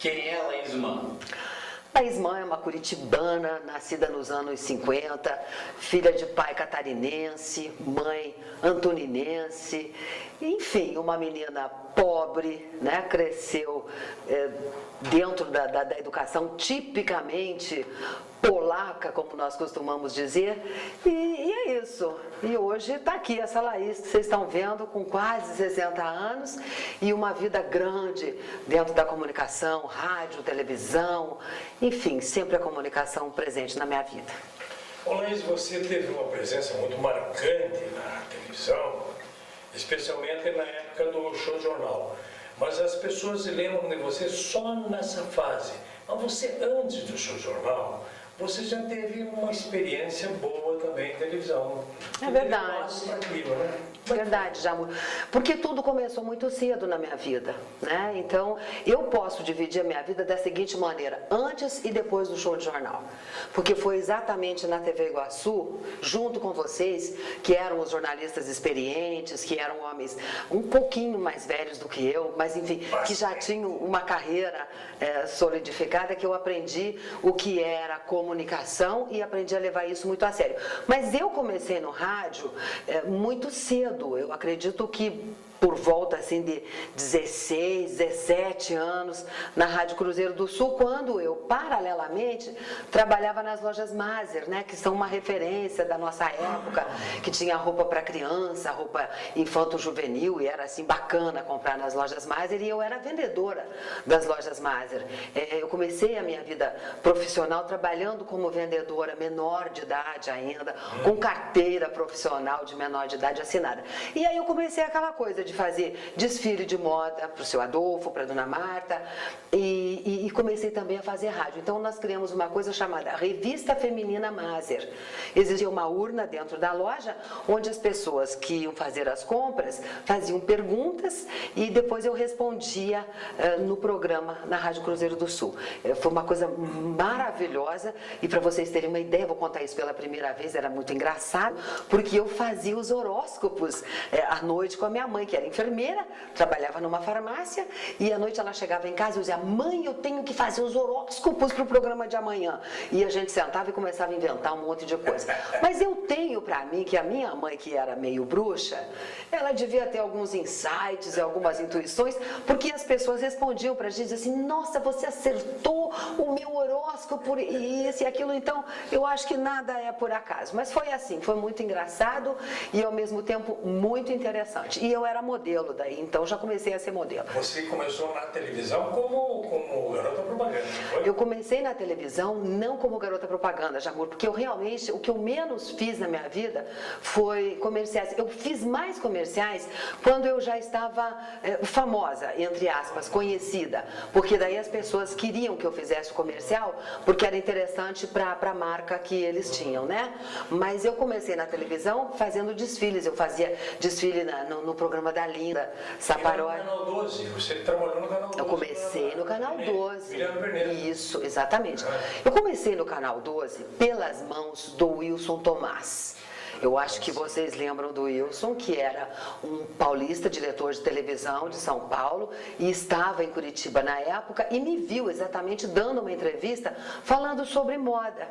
Quem é Laís Mann? Laís Mann é uma curitibana, nascida nos anos 50, filha de pai catarinense, mãe antoninense, enfim, uma menina pobre, né? Cresceu dentro da educação tipicamente polaca, como nós costumamos dizer, e é isso. E hoje está aqui essa Laís que vocês estão vendo, com quase 60 anos e uma vida grande dentro da comunicação, rádio, televisão, enfim, sempre a comunicação presente na minha vida. Ô Laís, você teve uma presença muito marcante na televisão, especialmente na época do Show Jornal. Mas as pessoas se lembram de você só nessa fase. Mas você, antes do Show Jornal, você já teve uma experiência boa também em televisão. É verdade. Tranquilo, né? Verdade, Jamur. Porque tudo começou muito cedo na minha vida, né? Então, eu posso dividir a minha vida da seguinte maneira, antes e depois do Show de Jornal. Porque foi exatamente na TV Iguaçu, junto com vocês, que eram os jornalistas experientes, que eram homens um pouquinho mais velhos do que eu, mas enfim, que já tinham uma carreira solidificada, que eu aprendi o que era comunicação e aprendi a levar isso muito a sério. Mas eu comecei no rádio muito cedo. Eu acredito que por volta assim de 16, 17 anos na Rádio Cruzeiro do Sul, quando eu, paralelamente, trabalhava nas lojas Maser, né, que são uma referência da nossa época, que tinha roupa para criança, roupa infanto-juvenil, e era assim bacana comprar nas lojas Maser, e eu era vendedora das lojas Maser. Eu comecei a minha vida profissional trabalhando como vendedora menor de idade ainda, com carteira profissional de menor de idade assinada. E aí eu comecei aquela coisa de fazer desfile de moda para o seu Adolfo, para a dona Marta, e comecei também a fazer rádio. Então nós criamos uma coisa chamada Revista Feminina Maser. Existia uma urna dentro da loja, onde as pessoas que iam fazer as compras faziam perguntas e depois eu respondia no programa na Rádio Cruzeiro do Sul. Foi uma coisa maravilhosa e para vocês terem uma ideia, vou contar isso pela primeira vez, era muito engraçado, porque eu fazia os horóscopos à noite com a minha mãe, que era enfermeira, trabalhava numa farmácia, e à noite ela chegava em casa e dizia: mãe, eu tenho que fazer os horóscopos para o programa de amanhã. E a gente sentava e começava a inventar um monte de coisa. Mas eu tenho para mim que a minha mãe, que era meio bruxa, ela devia ter alguns insights e algumas intuições, porque as pessoas respondiam para a gente assim: nossa, você acertou o meu horóscopo e isso e aquilo. Então eu acho que nada é por acaso, mas foi assim, foi muito engraçado e ao mesmo tempo muito interessante. E eu era modelo daí, então já comecei a ser modelo. Você começou na televisão como garota propaganda, não foi? Eu comecei na televisão não como garota propaganda, Jamur, porque eu realmente, o que eu menos fiz na minha vida foi comerciais. Eu fiz mais comerciais quando eu já estava famosa, entre aspas, conhecida, porque daí as pessoas queriam que eu fizesse o comercial, porque era interessante para a marca que eles tinham, né? Mas eu comecei na televisão fazendo desfiles, eu fazia desfile no programa da Linda Saparoli. No Canal 12, você trabalhou no Canal 12. Eu comecei no Canal 12. Vermelho. Isso, exatamente. Eu comecei no Canal 12 pelas mãos do Wilson Tomás. Eu acho que vocês lembram do Wilson, que era um paulista, diretor de televisão de São Paulo, e estava em Curitiba na época, e me viu exatamente dando uma entrevista falando sobre moda.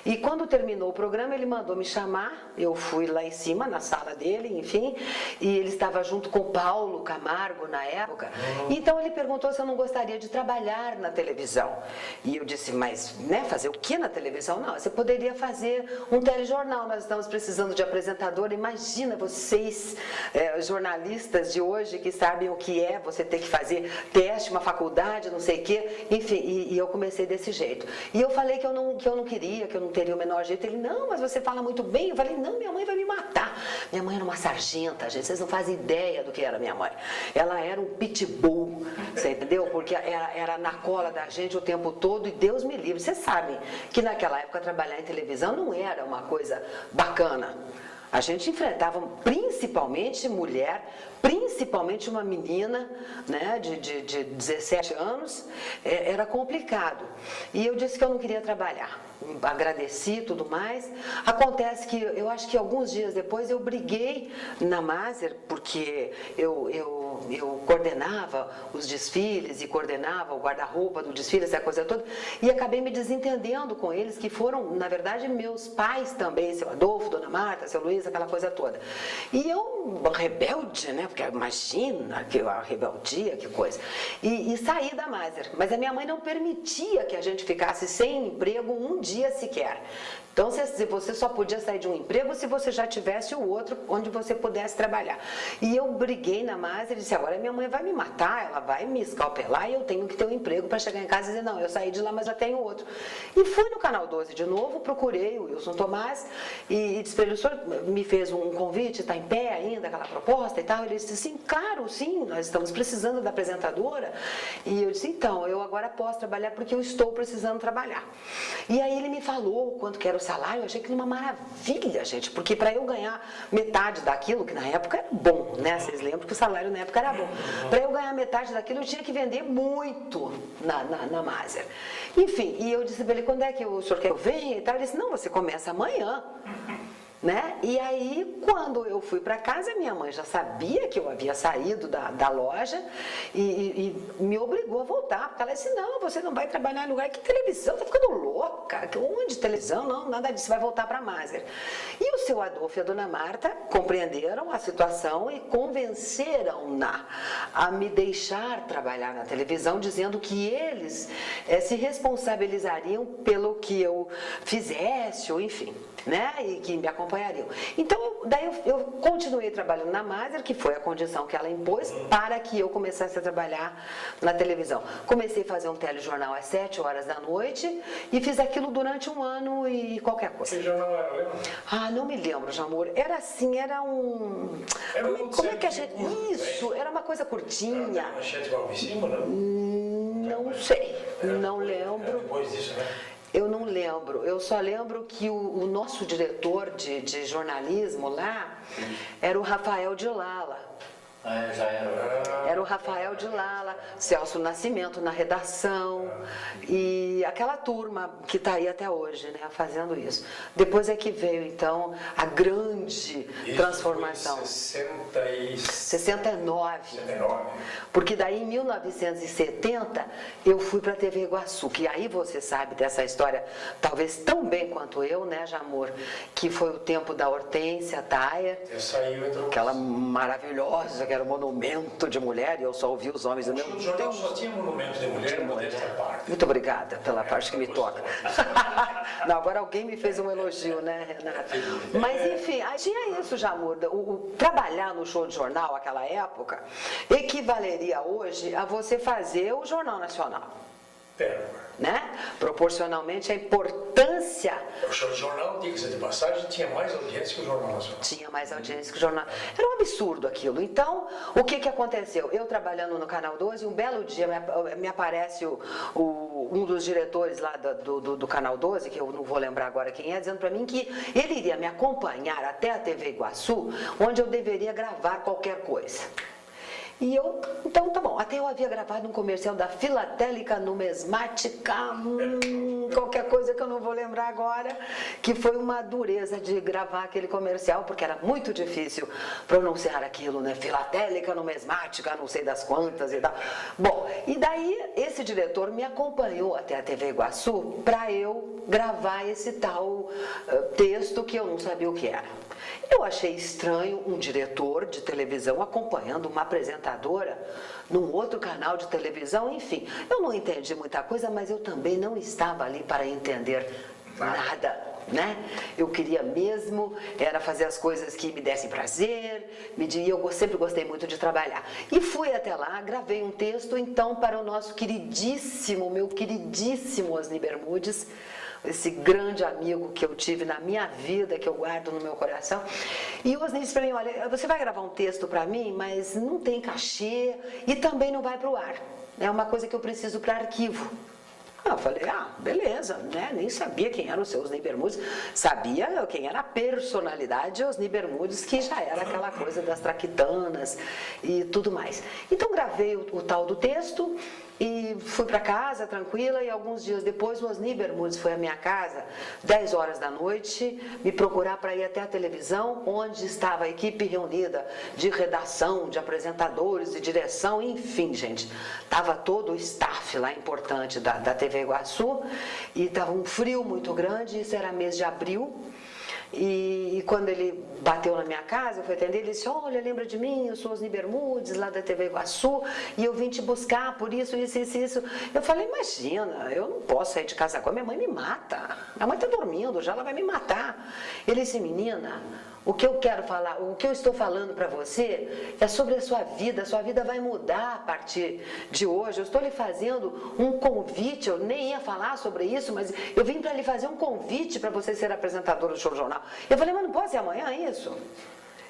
E quando terminou o programa, ele mandou me chamar, eu fui lá em cima, na sala dele, enfim, e ele estava junto com o Paulo Camargo na época, então ele perguntou se eu não gostaria de trabalhar na televisão. E eu disse: mas, né, fazer o que na televisão? Não, você poderia fazer um telejornal, nós estamos precisando de apresentador. Imagina vocês, jornalistas de hoje, que sabem o que é você ter que fazer teste, uma faculdade, não sei o quê, enfim, e eu comecei desse jeito. E eu falei que eu não queria, que eu não teria o menor jeito. Ele: não, mas você fala muito bem. Eu falei: não, minha mãe vai me matar. Minha mãe era uma sargenta, gente, vocês não fazem ideia do que era minha mãe. Ela era um pitbull, você entendeu? Porque era na cola da gente o tempo todo, e Deus me livre. Vocês sabem que naquela época trabalhar em televisão não era uma coisa bacana. A gente enfrentava principalmente mulher, principalmente uma menina, né, de 17 anos, era complicado. E eu disse que eu não queria trabalhar. Agradeci e tudo mais. Acontece que eu acho que alguns dias depois eu briguei na Maser, porque eu eu coordenava os desfiles e coordenava o guarda-roupa do desfile, essa coisa toda, e acabei me desentendendo com eles, que foram, na verdade, meus pais também, seu Adolfo, dona Marta, seu Luiz, aquela coisa toda. E eu, rebelde, né, porque imagina que a rebeldia, que coisa, e saí da Maser. Mas a minha mãe não permitia que a gente ficasse sem emprego um dia sequer. Então, você só podia sair de um emprego se você já tivesse o outro onde você pudesse trabalhar. E eu briguei na Maser e disse, agora minha mãe vai me matar, ela vai me escalpelar e eu tenho que ter um emprego para chegar em casa e dizer, não, eu saí de lá, mas já tenho outro. E fui no Canal 12 de novo, procurei o Wilson Tomás e disse para ele, o senhor me fez um convite, está em pé ainda aquela proposta e tal? Ele disse, sim, claro, sim, nós estamos precisando da apresentadora. E eu disse, então, eu agora posso trabalhar porque eu estou precisando trabalhar. E aí ele me falou quanto que era o salário, eu achei aquilo uma maravilha, gente, porque para eu ganhar metade daquilo, que na época era bom, né? Vocês lembram que o salário na época era bom. Para eu ganhar metade daquilo, eu tinha que vender muito na Maser. Enfim, e eu disse para ele, quando é que o senhor quer que eu venha e tal? Ele disse, não, você começa amanhã. Né? E aí, quando eu fui para casa, minha mãe já sabia que eu havia saído da loja e me obrigou a voltar, porque ela disse, não, você não vai trabalhar em lugar, que televisão, tá ficando louca, onde televisão, não, nada disso, vai voltar para a Maser. E o seu Adolfo e a dona Marta compreenderam a situação e convenceram-na a me deixar trabalhar na televisão, dizendo que eles se responsabilizariam pelo que eu fizesse, ou enfim, né? E que me acompanhariam. Então, daí eu continuei trabalhando na Maser, que foi a condição que ela impôs para que eu começasse a trabalhar na televisão. Comecei a fazer um telejornal às 7 horas da noite e fiz aquilo durante um ano e qualquer coisa. Você já não era, lembra? Ah, não me lembro, Jamor. Era assim, era um... Como é que a gente... Isso, era uma coisa curtinha. Era uma manchete logo em cima, não? Não sei, não lembro. Depois disso, né? Eu não lembro, eu só lembro que o nosso diretor de jornalismo lá era o Rafael de Lala. Já era. Era o Rafael de Lala, Celso Nascimento na redação e aquela turma que está aí até hoje, né, fazendo isso. Depois é que veio, então, a grande transformação. Isso foi 69. 69. Porque daí, em 1970, eu fui para a TV Iguaçu, que aí você sabe dessa história, talvez tão bem quanto eu, né, Jamor, que foi o tempo da Hortência Thayer, aquela maravilhosa, que era um monumento de mulher, e eu só ouvi os homens do meu... O jornal só tinha monumento de mulher, modéstia à parte. Muito obrigada pela parte que me toca. Não, agora alguém me fez um elogio, né, Renata? Mas, enfim, aí tinha isso, Jamor. Trabalhar no show de jornal, naquela época, equivaleria hoje a você fazer o Jornal Nacional. Né? Proporcionalmente a importância. O jornal, diga-se de passagem, tinha mais audiência que o Jornal Nacional. Tinha mais audiência que o jornal. Era um absurdo aquilo. Então, o que aconteceu? Eu trabalhando no Canal 12, um belo dia me aparece um dos diretores lá do Canal 12, que eu não vou lembrar agora quem é, dizendo para mim que ele iria me acompanhar até a TV Iguaçu, onde eu deveria gravar qualquer coisa. E eu, então tá bom, até eu havia gravado um comercial da Filatélica Numismática, qualquer coisa que eu não vou lembrar agora, que foi uma dureza de gravar aquele comercial, porque era muito difícil pronunciar aquilo, né? Filatélica Numismática, não sei das quantas e tal. Bom, e daí esse diretor me acompanhou até a TV Iguaçu para eu gravar esse tal texto que eu não sabia o que era. Eu achei estranho um diretor de televisão acompanhando uma apresentadora num outro canal de televisão, enfim. Eu não entendi muita coisa, mas eu também não estava ali para entender nada, né? Eu queria mesmo era fazer as coisas que me dessem prazer, e eu sempre gostei muito de trabalhar. E fui até lá, gravei um texto, então, para o nosso queridíssimo, meu queridíssimo Osni Bermudes, esse grande amigo que eu tive na minha vida, que eu guardo no meu coração. E o Osni disse para mim, olha, você vai gravar um texto para mim, mas não tem cachê e também não vai para o ar. É uma coisa que eu preciso para arquivo. Eu falei, beleza, né? Nem sabia quem era o seu Osni Bermudes, sabia quem era a personalidade Osni Bermudes, que já era aquela coisa das traquitanas e tudo mais. Então gravei o tal do texto e fui para casa tranquila, e alguns dias depois o Osni Bermudes foi à minha casa, 10 horas da noite, me procurar para ir até a televisão, onde estava a equipe reunida de redação, de apresentadores, de direção, enfim, gente, estava todo o staff lá importante da TV Iguaçu, e estava um frio muito grande, isso era mês de abril. E quando ele bateu na minha casa, eu fui atender, ele disse, olha, lembra de mim, eu sou Osni Bermudes, lá da TV Iguaçu, e eu vim te buscar por isso. Eu falei, imagina, eu não posso sair de casa agora, minha mãe me mata, minha mãe está dormindo, já ela vai me matar. Ele disse, menina, o que eu quero falar, o que eu estou falando para você é sobre a sua vida vai mudar a partir de hoje. Eu estou lhe fazendo um convite, eu nem ia falar sobre isso, mas eu vim para lhe fazer um convite para você ser apresentadora do Show Jornal. Eu falei, mas não pode ser amanhã isso?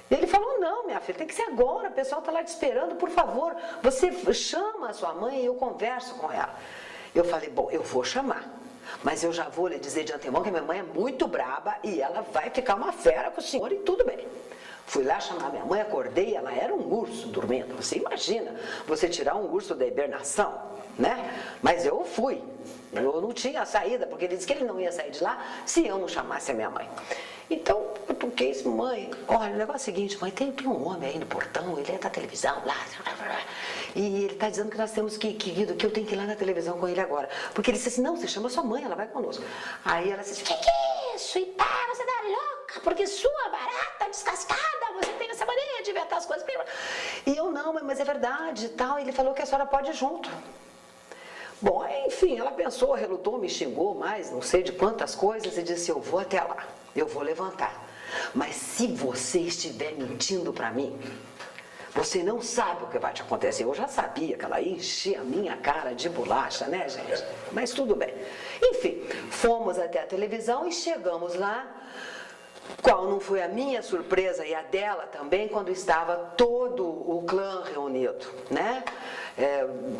E ele falou, não, minha filha, tem que ser agora, o pessoal está lá te esperando, por favor, você chama a sua mãe e eu converso com ela. Eu falei, bom, eu vou chamar. Mas eu já vou lhe dizer de antemão que a minha mãe é muito braba e ela vai ficar uma fera com o senhor e tudo bem. Fui lá chamar minha mãe, acordei, ela era um urso dormindo. Você imagina, você tirar um urso da hibernação, né? Mas eu fui. Eu não tinha saída, porque ele disse que ele não ia sair de lá se eu não chamasse a minha mãe. Então, eu toquei isso, mãe, olha, o negócio é o seguinte, mãe, tem um homem aí no portão, ele é da televisão, lá, e ele está dizendo que nós temos que eu tenho que ir lá na televisão com ele agora. Porque ele disse assim, não, você chama sua mãe, ela vai conosco. Aí ela disse, que é isso? E pá, você tá louca, porque sua barata descascada, você tem essa mania de inventar as coisas. E eu, não, mas é verdade e tal. Ele falou que a senhora pode ir junto. Bom, enfim, ela pensou, relutou, me xingou mais, não sei de quantas coisas, e disse, eu vou até lá, eu vou levantar. Mas se você estiver mentindo para mim, você não sabe o que vai te acontecer. Eu já sabia que ela ia encher a minha cara de bolacha, né, gente? Mas tudo bem. Enfim, fomos até a televisão e chegamos lá. Qual não foi a minha surpresa e a dela também, quando estava todo o clã reunido, né?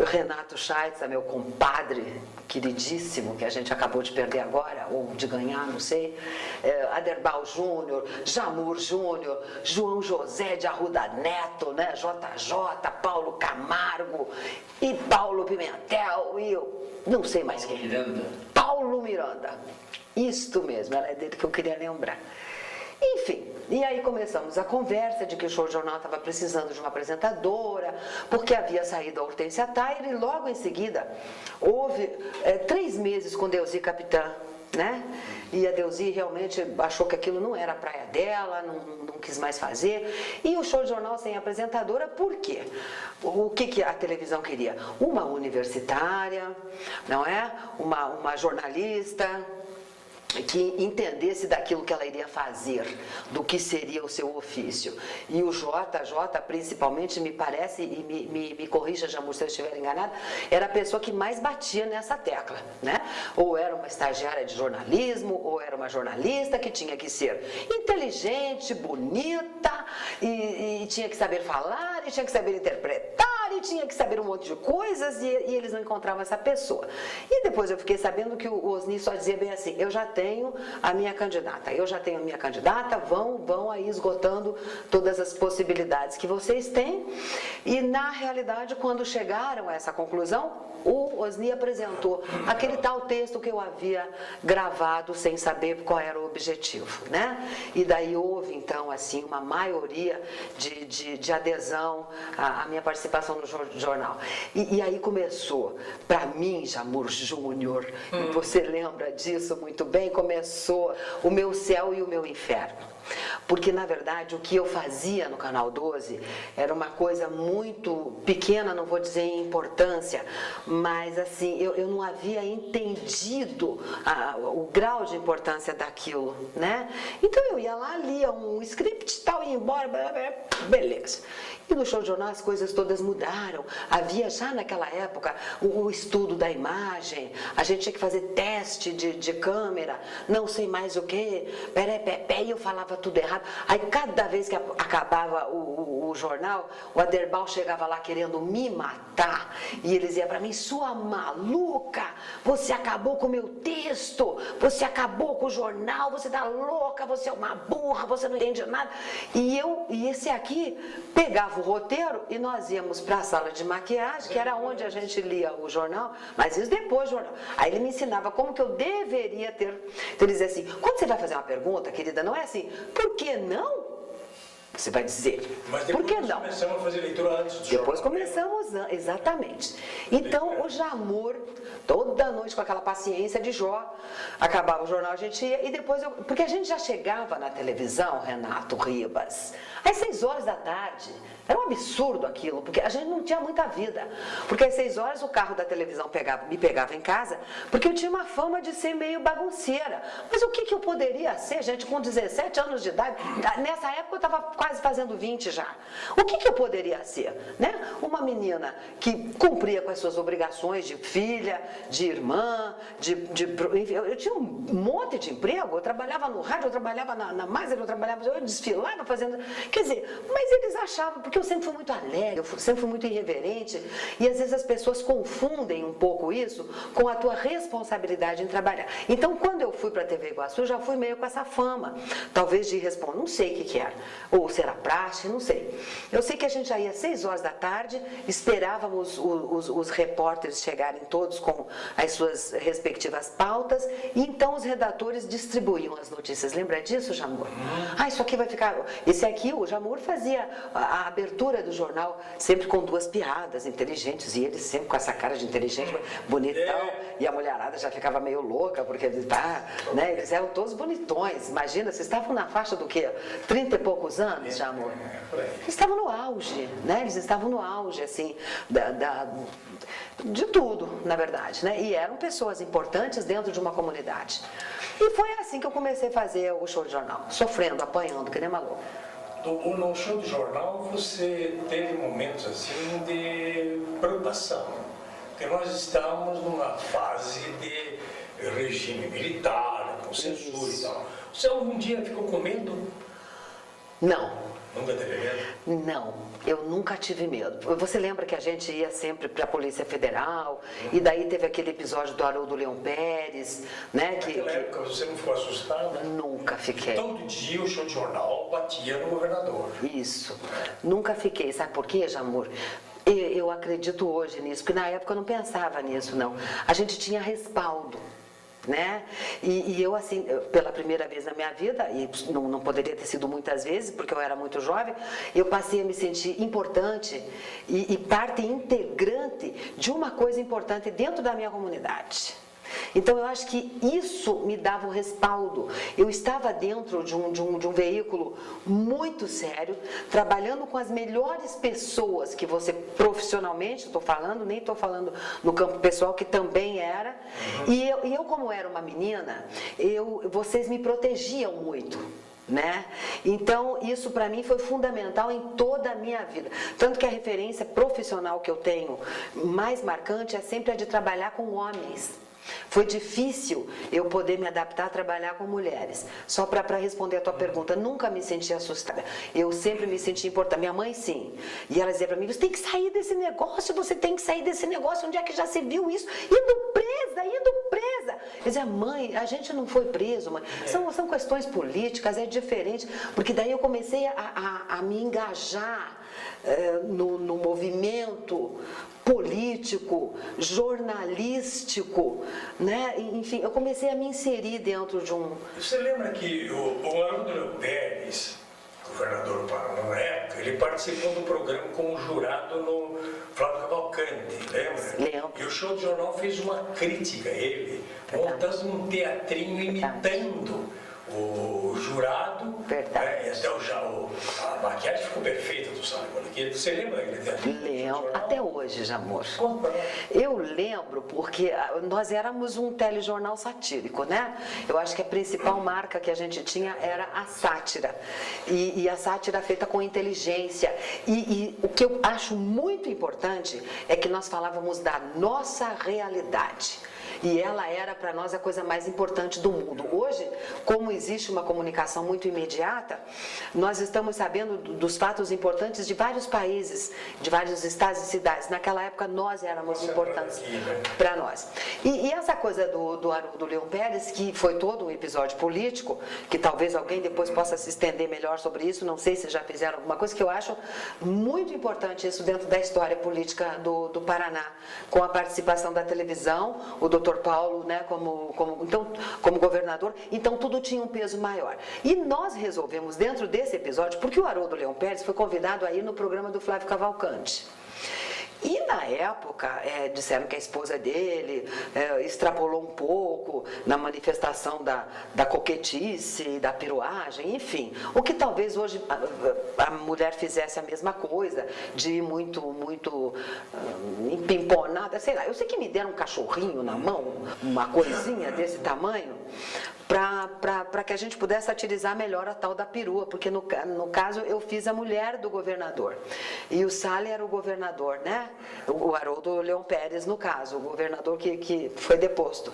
Renato Scheitz, meu compadre queridíssimo, que a gente acabou de perder agora, ou de ganhar, não sei, Aderbal Júnior, Jamur Júnior, João José de Arruda Neto, né? JJ, Paulo Camargo e Paulo Pimentel e eu não sei mais quem. Paulo Miranda. Isto mesmo, era dele que eu queria lembrar. Enfim, e aí começamos a conversa de que o Show Jornal estava precisando de uma apresentadora, porque havia saído a Hortência Taier, e logo em seguida houve 3 meses com Delzi Capitã, né? E a Delzi realmente achou que aquilo não era a praia dela, não quis mais fazer. E o Show Jornal sem apresentadora, por quê? O que a televisão queria? Uma universitária, não é? Uma jornalista que entendesse daquilo que ela iria fazer, do que seria o seu ofício. E o JJ, principalmente, me parece, e me corrija, Jamur, se eu estiver enganada, era a pessoa que mais batia nessa tecla, né? Ou era uma estagiária de jornalismo, ou era uma jornalista que tinha que ser inteligente, bonita, e tinha que saber falar, e tinha que saber interpretar, e tinha que saber um monte de coisas, e eles não encontravam essa pessoa. E depois eu fiquei sabendo que o Osni só dizia bem assim, eu já tenho a minha candidata, vão aí esgotando todas as possibilidades que vocês têm. E na realidade, quando chegaram a essa conclusão, o Osni apresentou aquele tal texto que eu havia gravado sem saber qual era o objetivo, né? E daí houve então assim uma maioria de adesão à minha participação no jornal. E aí começou, para mim, Jamur Júnior, e você lembra disso muito bem, começou o meu céu e o meu inferno. Porque, na verdade, o que eu fazia no Canal 12 era uma coisa muito pequena, não vou dizer em importância, mas, assim, eu não havia entendido o grau de importância daquilo, né? Então, eu ia lá, lia um script e tal, ia embora, beleza. E no Show Jornal as coisas todas mudaram. Havia já naquela época o estudo da imagem, a gente tinha que fazer teste de câmera, não sei mais o que, e eu falava tudo errado. Aí cada vez que acabava o o jornal, o Aderbal chegava lá querendo me matar e ele dizia para mim, sua maluca, você acabou com o meu texto, você acabou com o jornal, você tá louca, você é uma burra, você não entende nada. E esse aqui pegava o roteiro e nós íamos para a sala de maquiagem, que era onde a gente lia o jornal, mas isso depois do jornal. Aí ele me ensinava como que eu deveria ter. Então ele dizia assim, quando você vai fazer uma pergunta, querida, não é assim, por que não? Você vai dizer, mas por que nós não? começamos a fazer leitura antes do Depois jornal. começamos, exatamente. Então o Jamur, toda noite com aquela paciência de Jó, acabava o jornal, a gente ia, e depois porque a gente já chegava na televisão, Renato Ribas, às 6 horas da tarde. Era um absurdo aquilo, porque a gente não tinha muita vida. Porque às 6 horas o carro da televisão me pegava em casa, porque eu tinha uma fama de ser meio bagunceira. Mas o que eu poderia ser, gente, com 17 anos de idade? Nessa época eu estava quase fazendo 20 já. O que eu poderia ser? Né? Uma menina que cumpria com as suas obrigações de filha, de irmã, eu tinha um monte de emprego, eu trabalhava no rádio, eu trabalhava na Maser, eu desfilava fazendo... Quer dizer, mas eles achavam... Porque eu sempre fui muito alegre, eu sempre fui muito irreverente, e às vezes as pessoas confundem um pouco isso com a tua responsabilidade em trabalhar. Então, quando eu fui para a TV Iguaçu, eu já fui meio com essa fama, talvez de responder, não sei o que era, ou se era praxe, não sei. Eu sei que a gente já ia às 6 horas da tarde, esperávamos os repórteres chegarem todos com as suas respectivas pautas, e então os redatores distribuíam as notícias. Lembra disso, Jamur? Ah, isso aqui vai ficar... Esse aqui, o Jamur fazia a abertura do jornal sempre com 2 piadas inteligentes, e ele sempre com essa cara de inteligente, bonitão, e a mulherada já ficava meio louca, porque né, eles eram todos bonitões. Imagina, vocês estavam na faixa do quê? 30 e poucos anos, já, amor? Eles estavam no auge, né? Eles estavam no auge, assim, de tudo, na verdade, né? E eram pessoas importantes dentro de uma comunidade. E foi assim que eu comecei a fazer o show de jornal, sofrendo, apanhando, que nem maluco. No show de jornal você teve momentos assim de preocupação, porque nós estávamos numa fase de regime militar, com censura e tal. Você algum dia ficou com medo? Não. Nunca teve medo? Não, eu nunca tive medo. Você lembra que a gente ia sempre para a Polícia Federal, e daí teve aquele episódio do Haroldo Leão Pérez, né? Naquela época você não ficou assustada? Nunca fiquei. Todo dia o show de jornal batia no governador. Isso, nunca fiquei. Sabe por quê, Jamur? Eu acredito hoje nisso, porque na época eu não pensava nisso, não. A gente tinha respaldo. Né? E eu, assim, pela primeira vez na minha vida, e não poderia ter sido muitas vezes, porque eu era muito jovem, eu passei a me sentir importante e parte integrante de uma coisa importante dentro da minha comunidade. Então eu acho que isso me dava um respaldo. Eu estava dentro de um veículo muito sério, trabalhando com as melhores pessoas que você profissionalmente, estou falando, nem estou falando no campo pessoal, que também era. E eu como era uma menina, vocês me protegiam muito. Né? Então isso para mim foi fundamental em toda a minha vida, tanto que a referência profissional que eu tenho mais marcante é sempre a de trabalhar com homens. Foi difícil eu poder me adaptar a trabalhar com mulheres. Só para responder a tua pergunta, nunca me senti assustada. Eu sempre me senti importante. Minha mãe, sim. E ela dizia para mim, você tem que sair desse negócio, você tem que sair desse negócio. Onde é que já se viu isso? Indo presa, indo presa. Eu dizia, mãe, a gente não foi preso, mãe. São questões políticas, é diferente. Porque daí eu comecei a me engajar no movimento político, jornalístico, né? Enfim, eu comecei a me inserir dentro de um... Você lembra que o Haroldo Leão Pérez, governador do Paraná na época, ele participou do programa como jurado no Flávio Cavalcante, lembra? Lembro. E o show de jornal fez uma crítica a ele, montando um teatrinho imitando o jurado. Verdade. E até a maquiagem ficou perfeita do Sábio Moniqueira. Você lembra daquele teatrinho? Lembro, até hoje, Jamor. Conta pra nós. Eu lembro porque nós éramos um telejornal satírico, né? Eu acho que a principal marca que a gente tinha era a sátira. E a sátira feita com inteligência. E o que eu acho muito importante é que nós falávamos da nossa realidade. E ela era para nós a coisa mais importante do mundo. Hoje, como existe uma comunicação muito imediata, nós estamos sabendo dos fatos importantes de vários países, de vários estados e cidades. Naquela época nós éramos importantes para nós. E essa coisa do Haroldo Leão Pérez, que foi todo um episódio político, que talvez alguém depois possa se estender melhor sobre isso, não sei se já fizeram alguma coisa, que eu acho muito importante isso dentro da história política do Paraná, com a participação da televisão, o Dr. Paulo, né, como governador, então tudo tinha um peso maior. E nós resolvemos, dentro desse episódio, porque o Haroldo Leão Pérez foi convidado a ir no programa do Flávio Cavalcante. E na época, disseram que a esposa dele extrapolou um pouco na manifestação da coquetice, da piruagem, enfim. O que talvez hoje a mulher fizesse a mesma coisa, de ir muito empimponada, sei lá. Eu sei que me deram um cachorrinho na mão, uma coisinha desse tamanho, para que a gente pudesse satirizar melhor a tal da perua, porque no caso eu fiz a mulher do governador. E o Salles era o governador, né? O Haroldo Leão Pérez, no caso, o governador que foi deposto.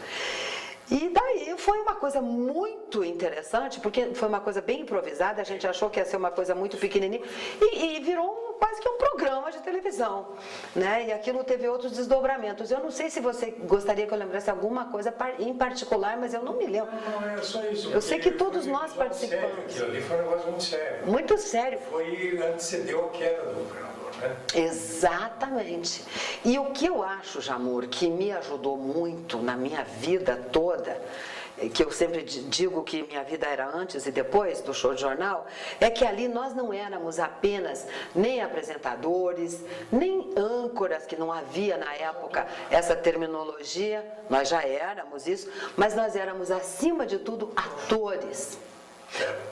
E daí foi uma coisa muito interessante, porque foi uma coisa bem improvisada, a gente achou que ia ser uma coisa muito pequenininha, e virou quase que um programa de televisão, né? E aquilo teve outros desdobramentos. Eu não sei se você gostaria que eu lembrasse alguma coisa em particular, mas eu não me lembro. Não, é só isso. Eu sei que todos nós participamos. Sério, aquilo ali foi um negócio muito sério. Muito sério. Antecedeu a queda do governador, né? Exatamente. E o que eu acho, Jamur, que me ajudou muito na minha vida toda, que eu sempre digo que minha vida era antes e depois do show de jornal, é que ali nós não éramos apenas nem apresentadores, nem âncoras, que não havia na época essa terminologia, nós já éramos isso, mas nós éramos, acima de tudo, atores.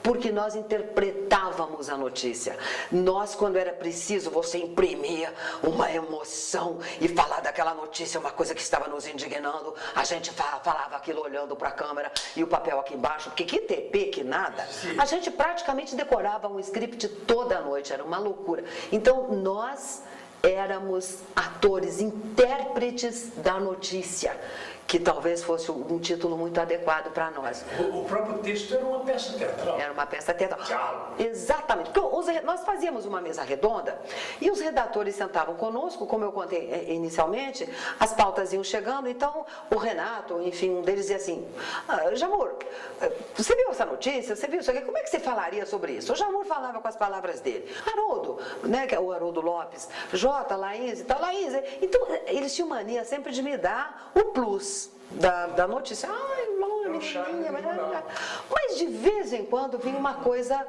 Porque nós interpretávamos a notícia. Nós, quando era preciso, você imprimia uma emoção e falar daquela notícia, uma coisa que estava nos indignando, a gente falava aquilo olhando para a câmera e o papel aqui embaixo, porque que TP, que nada, a gente praticamente decorava um script toda noite, era uma loucura. Então, nós éramos atores, intérpretes da notícia, que talvez fosse um título muito adequado para nós. O próprio texto era uma peça teatral. Era uma peça teatral. Diálogo. Exatamente. Porque nós fazíamos uma mesa redonda e os redatores sentavam conosco, como eu contei inicialmente, as pautas iam chegando, então o Renato, enfim, um deles dizia assim, Jamur, você viu essa notícia? Você viu isso aqui? Como é que você falaria sobre isso? O Jamur falava com as palavras dele. Haroldo, né, que é o Haroldo Lopes, Jota, Laís e tal, Laís. Então, eles tinham mania sempre de me dar o plus da notícia. Ai, menininha, mas de vez em quando vinha uma coisa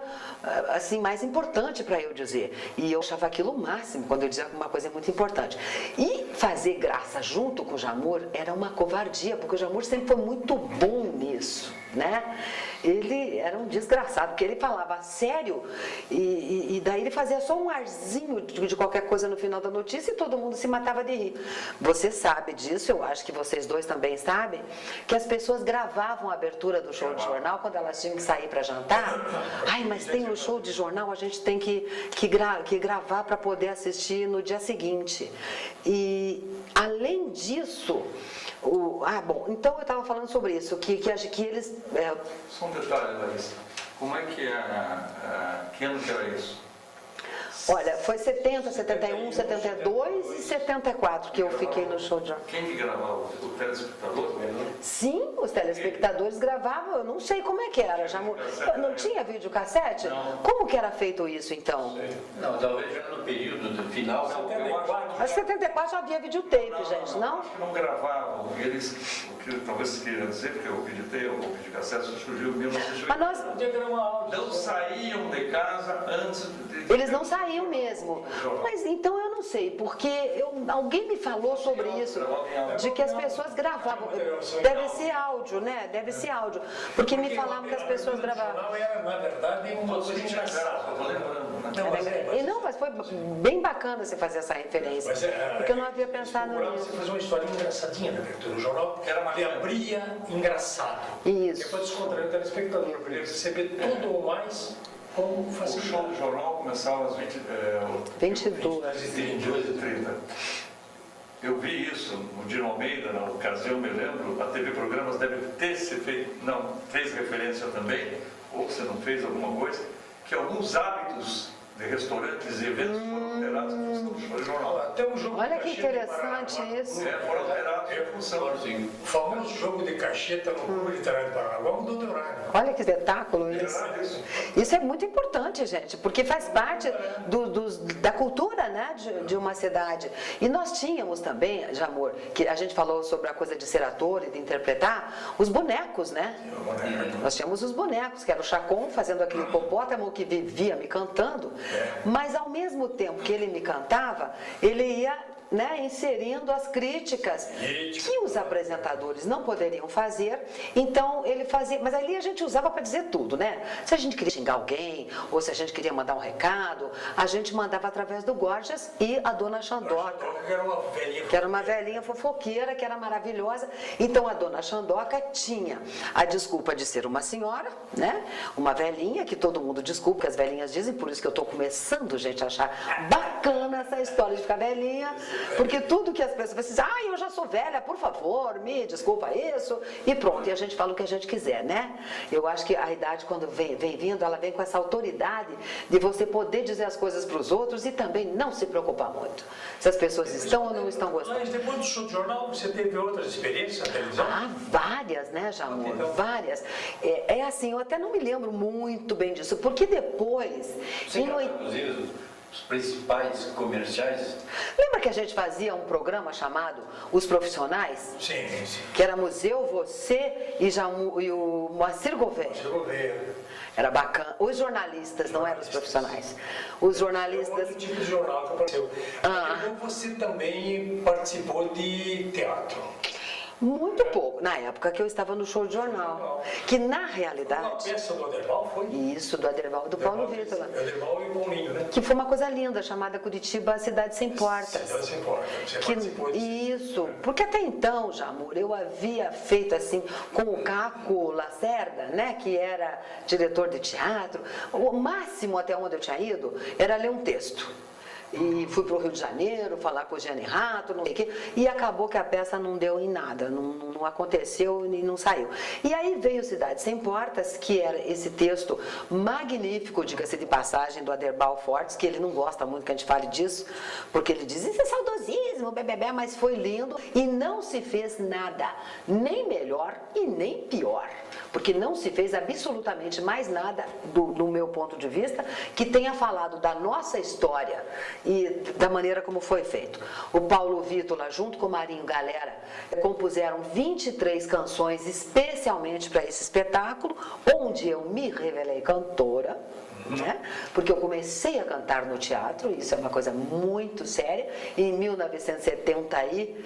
assim mais importante para eu dizer. E eu achava aquilo o máximo quando eu dizia uma coisa muito importante. E fazer graça junto com o Jamur era uma covardia, porque o Jamur sempre foi muito bom nisso, né? Ele era um desgraçado, porque ele falava sério e daí ele fazia só um arzinho de qualquer coisa no final da notícia e todo mundo se matava de rir. Você sabe disso, eu acho que vocês dois também sabem, que as pessoas gravavam a abertura do show de jornal quando elas tinham que sair para jantar. Ai, mas tem o show de jornal, a gente tem que gravar para poder assistir no dia seguinte. E além disso, bom, então eu estava falando sobre isso, que eles... Só um detalhe, Larissa. Como é que que ano que era isso? Olha, foi 70, 71, 72 e 74 que eu fiquei no show de jornal. Quem que gravava? O telespectador? Sim, os telespectadores gravavam, eu não sei como é que era, Jamur. Não tinha videocassete? Não. Como que era feito isso, então? Não, talvez já no período do final. Acho que 74 já havia videotape, gente, não? Acho que não gravavam. Eles, o que talvez queira dizer, porque o videocassete surgiu em 1980. Mas nós... Não saíam de casa antes de... Eles não saíam mesmo. Mas então eu não sei, porque alguém me falou sobre isso, de que as pessoas gravavam. Deve ser áudio, né? Deve ser áudio. Porque me falavam que as pessoas gravavam. Era, na verdade, uma coisa engraçada. Não, mas foi bem bacana você fazer essa referência, porque eu não havia pensado nisso. Você fazia uma história engraçadinha na abertura do jornal, que era uma abria engraçado. Isso. Que é para descontrair o telespectador, para ele receber tudo ou mais como O facilidade. show do jornal começava às 22. 22h30. Eu vi isso no Dino Almeida, na ocasião, me lembro, a TV Programas deve ter se feito, não, fez referência também, ou se não fez alguma coisa, que alguns hábitos de restaurantes e eventos foram alterados em função do show de jornal. Até o jogo Olha de que cacheta em interessante Paranaguá. isso. Foram alterados em função. Sim. O famoso jogo de cacheta no Clube Literário de Paranaguá mudou de horário. Olha que espetáculo isso. Verdade, isso. Isso é muito importante, gente, porque faz parte da cultura, né, de uma cidade. E nós tínhamos também, Jamor, que a gente falou sobre a coisa de ser ator e de interpretar, os bonecos, né? Nós tínhamos os bonecos, que era o Chacon fazendo aquele hipopótamo que vivia me cantando, mas ao mesmo tempo que ele me cantava, ele ia, né, inserindo as críticas que os apresentadores não poderiam fazer. Então ele fazia, mas ali a gente usava para dizer tudo, né? Se a gente queria xingar alguém, ou se a gente queria mandar um recado, a gente mandava através do Gorgias e a dona Xandoca, que era uma velhinha fofoqueira, que era maravilhosa. Então a dona Xandoca tinha a desculpa de ser uma senhora, né? Uma velhinha, que todo mundo desculpa, que as velhinhas dizem, por isso que eu estou começando, gente, a achar bacana essa história de ficar velhinha. Porque tudo que as pessoas dizem, eu já sou velha, por favor, me desculpa isso, e pronto, e a gente fala o que a gente quiser, né? Eu acho que a idade, quando vem vindo, ela vem com essa autoridade de você poder dizer as coisas para os outros e também não se preocupar muito se as pessoas estão ou não estão gostando. Mas depois do show de jornal, você teve outras experiências na televisão? Várias, né, Jamor? Então. Várias. É assim, eu até não me lembro muito bem disso, porque depois... Você já traduziu os principais comerciais? Lembra que a gente fazia um programa chamado Os Profissionais? Sim, sim. Que era Museu, você e o Moacir Gouveia. Chegou a ver. Era bacana. Os jornalistas, não eram os profissionais. Os É jornalistas... outro tipo de jornal que apareceu. Então você também participou de teatro. Muito pouco. Na época que eu estava no show de jornal. Que na Uma realidade... peça do Aderbal foi? Isso, do Aderbal, do Paulo Vitor. Aderbal e Paulinho, né? Que foi uma coisa linda, chamada Curitiba Cidade Sem Portas. Cidade Sem Portas. Você participou disso. Isso, porque até então, Jamur, eu havia feito assim com o Caco Lacerda, né, que era diretor de teatro. O máximo até onde eu tinha ido era ler um texto. E fui para o Rio de Janeiro falar com o Gianni Rato, não sei o quê, e acabou que a peça não deu em nada, não aconteceu e não saiu. E aí veio Cidade Sem Portas, que era esse texto magnífico, diga-se de passagem, do Aderbal Fortes, que ele não gosta muito que a gente fale disso, porque ele diz, isso é saudosismo, bebê, mas foi lindo e não se fez nada, nem melhor e nem pior. Porque não se fez absolutamente mais nada, do meu ponto de vista, que tenha falado da nossa história e da maneira como foi feito. O Paulo Vítola, junto com o Marinho Galera, compuseram 23 canções especialmente para esse espetáculo, onde eu me revelei cantora, né? Porque eu comecei a cantar no teatro, isso é uma coisa muito séria, em 1972,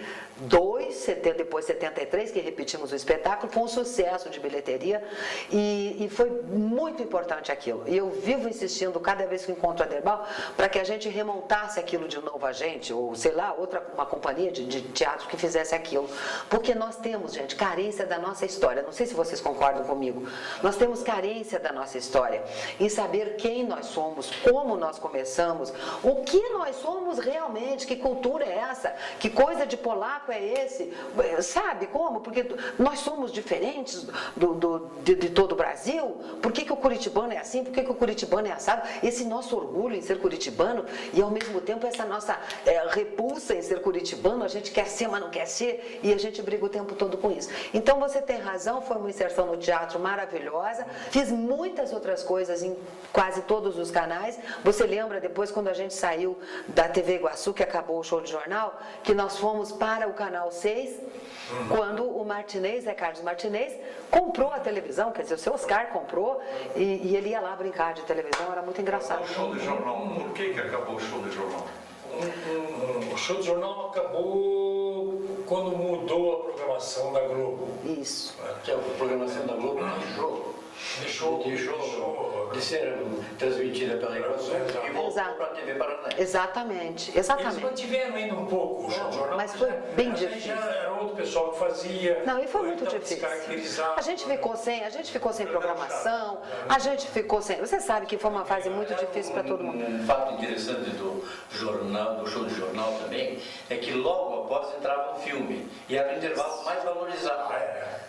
depois 73, que repetimos o espetáculo, foi um sucesso de bilheteria e foi muito importante aquilo. E eu vivo insistindo cada vez que encontro a Aderbal para que a gente remontasse aquilo de novo a gente, ou sei lá, uma companhia de teatro que fizesse aquilo. Porque nós temos, gente, carência da nossa história. Não sei se vocês concordam comigo. Nós temos carência da nossa história em saber quem nós somos, como nós começamos, o que nós somos realmente, que cultura é essa, que coisa de polaco é esse, sabe como? Porque nós somos diferentes de todo o Brasil, por que o curitibano é assim, por que o curitibano é assado, esse nosso orgulho em ser curitibano e ao mesmo tempo essa nossa repulsa em ser curitibano, a gente quer ser, mas não quer ser, e a gente briga o tempo todo com isso. Então você tem razão, foi uma inserção no teatro maravilhosa, fiz muitas outras coisas em quase todos os canais. Você lembra depois quando a gente saiu da TV Iguaçu, que acabou o show de jornal, que nós fomos para o canal 6, quando o Martinez, Carlos Martinez, comprou a televisão, quer dizer, o seu Oscar comprou e ele ia lá brincar de televisão, era muito engraçado. O show de jornal, por que acabou o show de jornal? O show de jornal acabou quando mudou a programação da Globo. Isso. Que é a programação da Globo, não show. Deixou de ser transmitida pela Iguaçu e voltou para a TV Paranaense. Exatamente, Eles exatamente. mantiveram ainda um pouco o jornal, Mas foi bem aí difícil. já era outro pessoal que fazia. Não, e foi muito então difícil. descaracterizava. A gente ficou sem programação, a gente ficou sem. Você sabe que foi uma fase muito difícil para todo mundo. Um fato interessante do jornal, do show de jornal também, é que logo após entrava um filme e era o intervalo mais valorizado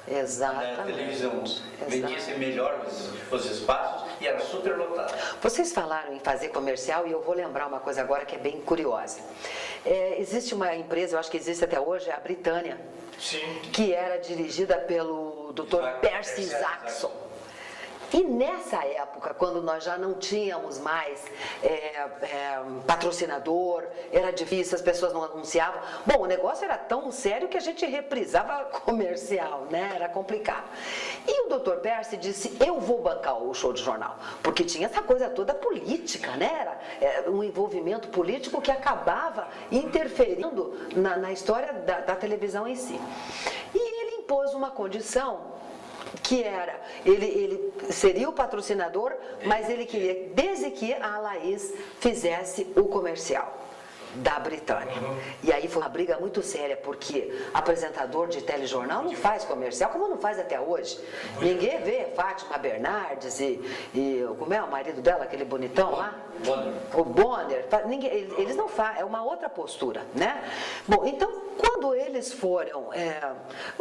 na Exatamente. televisão. Vendia-se melhor os espaços e era super lotado. Vocês falaram em fazer comercial e eu vou lembrar uma coisa agora que é bem curiosa. Existe uma empresa, eu acho que existe até hoje, é a Britânia, Sim. que era dirigida pelo Dr. Percy Isaacson. E nessa época, quando nós já não tínhamos mais patrocinador, era difícil, as pessoas não anunciavam. Bom, o negócio era tão sério que a gente reprisava comercial, né? Era complicado. E o Dr. Percy disse, eu vou bancar o show de jornal, porque tinha essa coisa toda política, né? Era um envolvimento político que acabava interferindo na história da televisão em si. E ele impôs uma condição que era, ele seria o patrocinador, mas ele queria, desde que a Laís fizesse o comercial da Britânia. E aí foi uma briga muito séria, porque apresentador de telejornal não faz comercial, como não faz até hoje. Ninguém vê Fátima Bernardes e como é o marido dela, aquele bonitão lá? O Bonner. Eles não fazem, é uma outra postura, né? Bom, então, quando eles foram,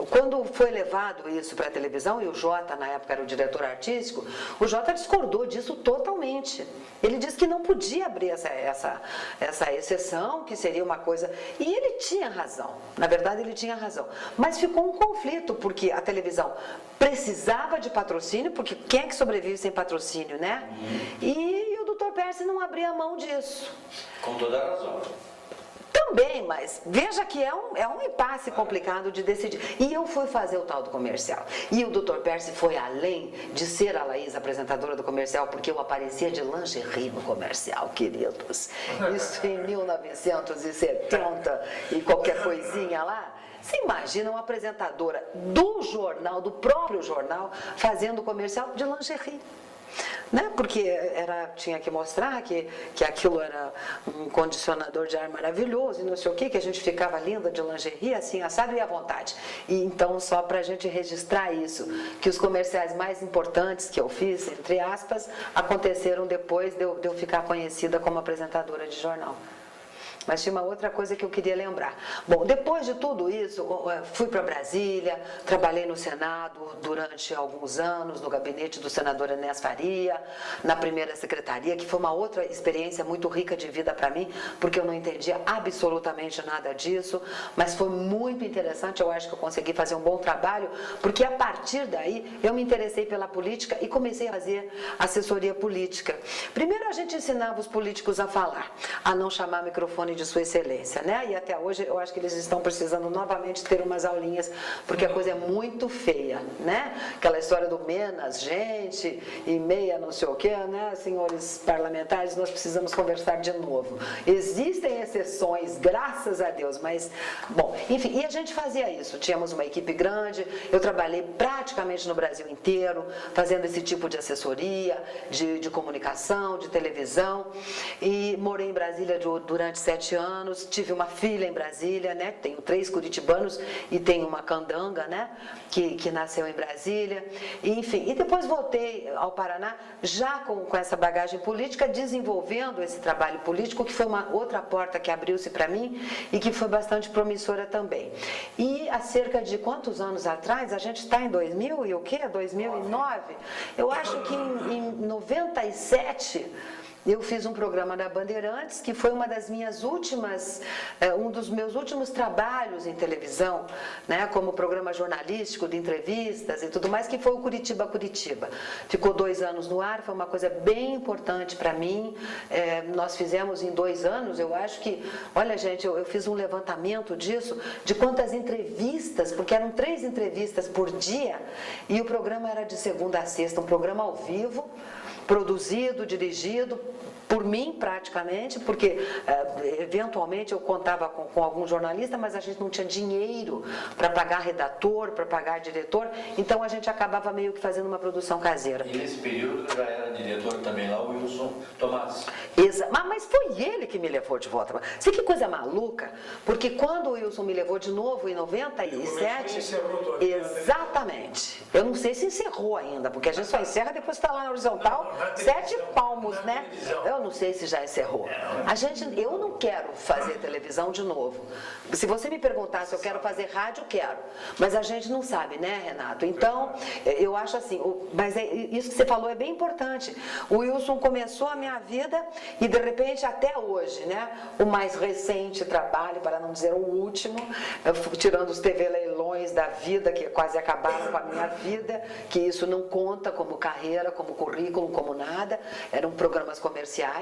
quando foi levado isso para a televisão, e o Jota, na época, era o diretor artístico, o Jota discordou disso totalmente. Ele disse que não podia abrir essa exceção, que seria uma coisa... E ele tinha razão, na verdade ele tinha razão. Mas ficou um conflito, porque a televisão precisava de patrocínio, porque quem é que sobrevive sem patrocínio, né? E o Dr. Percy não abria mão disso. Com toda a razão. Também, mas veja que é um impasse complicado de decidir. E eu fui fazer o tal do comercial. E o Dr. Percy foi além de ser a Laís apresentadora do comercial, porque eu aparecia de lingerie no comercial, queridos. Isso em 1970 e qualquer coisinha lá. Você imagina uma apresentadora do jornal, do próprio jornal, fazendo comercial de lingerie. Né? Porque tinha que mostrar que aquilo era um condicionador de ar maravilhoso e não sei o que a gente ficava linda de lingerie, assim, assado e à vontade. E então, só para a gente registrar isso, que os comerciais mais importantes que eu fiz, entre aspas, aconteceram depois de eu ficar conhecida como apresentadora de jornal. Mas tinha uma outra coisa que eu queria lembrar. Bom, depois de tudo isso, fui para Brasília, trabalhei no Senado durante alguns anos, no gabinete do senador Enéas Faria, na primeira secretaria, que foi uma outra experiência muito rica de vida para mim, porque eu não entendia absolutamente nada disso, mas foi muito interessante, eu acho que eu consegui fazer um bom trabalho, porque a partir daí eu me interessei pela política e comecei a fazer assessoria política. Primeiro a gente ensinava os políticos a falar, a não chamar microfone de Sua Excelência, né? E até hoje eu acho que eles estão precisando novamente ter umas aulinhas, porque a coisa é muito feia, né? Aquela história do menos gente e meia não sei o quê, né? Senhores parlamentares, nós precisamos conversar de novo. Existem exceções, graças a Deus, mas, bom, enfim, e a gente fazia isso. Tínhamos uma equipe grande, eu trabalhei praticamente no Brasil inteiro, fazendo esse tipo de assessoria, de comunicação, de televisão, e morei em Brasília durante 7 anos, tive uma filha em Brasília, né? Tenho 3 curitibanos e tenho uma candanga, né? Que nasceu em Brasília, e, enfim, e depois voltei ao Paraná, já com essa bagagem política, desenvolvendo esse trabalho político, que foi uma outra porta que abriu-se para mim e que foi bastante promissora também. E há cerca de quantos anos atrás, a gente está em 2000 e o quê? 2009? Eu acho que em 97... eu fiz um programa da Bandeirantes, que foi uma das minhas últimas, um dos meus últimos trabalhos em televisão, né, como programa jornalístico, de entrevistas e tudo mais, que foi o Curitiba Curitiba. Ficou 2 anos no ar, foi uma coisa bem importante para mim. Nós fizemos em 2 anos, eu acho que, olha gente, eu fiz um levantamento disso, de quantas entrevistas, porque eram 3 entrevistas por dia, e o programa era de segunda a sexta, um programa ao vivo, produzido, dirigido por mim praticamente, porque eventualmente eu contava com algum jornalista, mas a gente não tinha dinheiro para pagar redator, para pagar diretor, então a gente acabava meio que fazendo uma produção caseira. E nesse período já era diretor também lá, o Wilson Tomás. Mas foi ele que me levou de volta. Você que coisa maluca, porque quando o Wilson me levou de novo em 97, exatamente, eu não sei se encerrou ainda, porque a gente só encerra depois que está lá na horizontal, 7 palmos, né? Eu não sei se já encerrou. Eu não quero fazer televisão de novo. Se você me perguntar se eu quero fazer rádio, eu quero. Mas a gente não sabe, né, Renato? Então, eu acho assim, mas isso que você falou é bem importante. O Wilson começou a minha vida e, de repente, até hoje, né? O mais recente trabalho, para não dizer o último, tirando os TV leilões da vida, que quase acabaram com a minha vida, que isso não conta como carreira, como currículo, como nada, eram programas comerciais,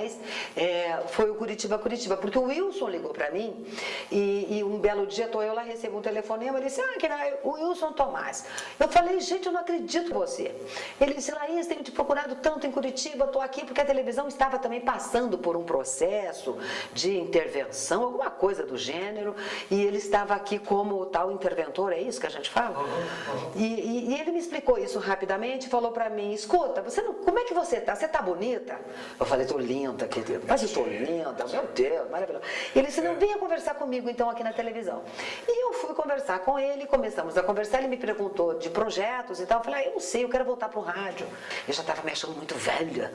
foi o Curitiba, porque o Wilson ligou para mim e um belo dia estou eu lá, recebo um telefonema, ele disse, o Wilson Tomás. Eu falei, gente, eu não acredito em você. Ele disse, Laís, tenho te procurado tanto em Curitiba, estou aqui porque a televisão estava também passando por um processo de intervenção, alguma coisa do gênero, e ele estava aqui como o tal interventor, é isso que a gente fala? E ele me explicou isso rapidamente, falou para mim, escuta, como é que você está? Você está bonita? Eu falei, estou linda, querido, mas eu estou linda, meu Deus, maravilhoso. Ele disse, não, venha conversar comigo então aqui na televisão. E eu fui conversar com ele, começamos a conversar, ele me perguntou de projetos e tal, eu falei, eu não sei, eu quero voltar para o rádio. Eu já estava me achando muito velha,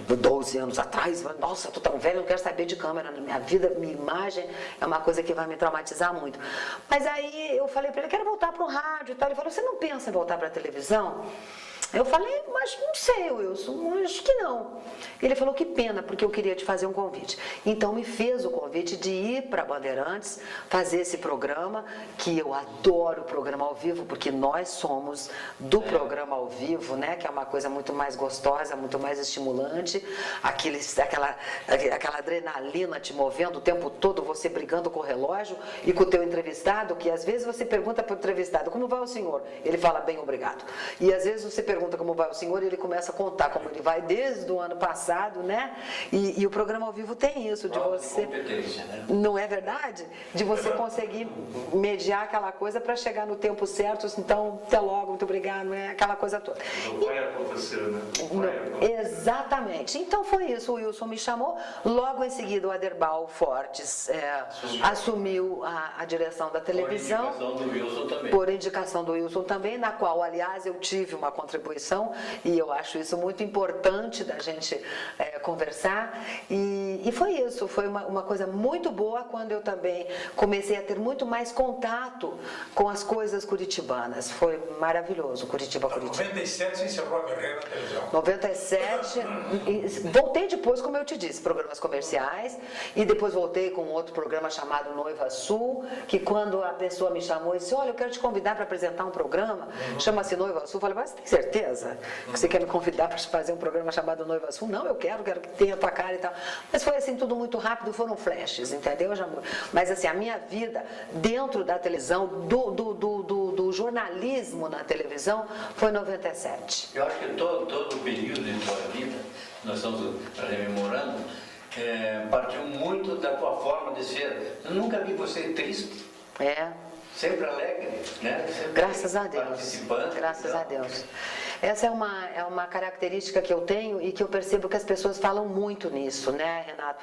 12 anos atrás, nossa, eu estou tão velha, eu não quero saber de câmera na minha vida, minha imagem é uma coisa que vai me traumatizar muito. Mas aí eu falei para ele, eu quero voltar para o rádio e tal, ele falou, você não pensa em voltar para a televisão? Eu falei, mas não sei, Wilson, acho que não. Ele falou, que pena, porque eu queria te fazer um convite. Então me fez o convite de ir para Bandeirantes, fazer esse programa, que eu adoro o programa ao vivo, porque nós somos do programa ao vivo, né? Que é uma coisa muito mais gostosa, muito mais estimulante, aquela adrenalina te movendo o tempo todo, você brigando com o relógio e com o teu entrevistado, que às vezes você pergunta para o entrevistado, como vai o senhor? Ele fala, bem, obrigado. E às vezes você pergunta como vai o senhor e ele começa a contar como ele vai desde o ano passado, né? E o programa ao vivo tem isso, de você... Né? Não é verdade? De você conseguir mediar aquela coisa para chegar no tempo certo, então, até logo, muito obrigado, né? Aquela coisa toda. Não vai acontecer, né? Exatamente. Então foi isso, o Wilson me chamou, logo em seguida o Aderbal Fortes assumiu a direção da televisão. Por indicação do Wilson também. Por indicação do Wilson também, na qual, aliás, eu tive uma contribuição e eu acho isso muito importante da gente conversar e foi isso, foi uma coisa muito boa quando eu também comecei a ter muito mais contato com as coisas curitibanas, foi maravilhoso, Curitiba. 97 você encerrou a carreira na televisão. 97, voltei depois, como eu te disse, programas comerciais e depois voltei com outro programa chamado Noiva Sul, que quando a pessoa me chamou e disse, olha, eu quero te convidar para apresentar um programa, chama-se Noiva Sul, eu falei, mas você tem certeza que você quer me convidar para fazer um programa chamado Noiva Sul? Não, eu quero que tenha a tua cara e tal. Mas foi assim, tudo muito rápido, foram flashes, entendeu? Mas assim, a minha vida dentro da televisão, do jornalismo na televisão, foi 97. Eu acho que todo o período de tua vida, nós estamos rememorando, partiu muito da tua forma de ser. Eu nunca vi você triste. Sempre alegre, né? Sempre graças a Deus. Participando. Graças a Deus. Essa é uma característica que eu tenho e que eu percebo que as pessoas falam muito nisso, né, Renato?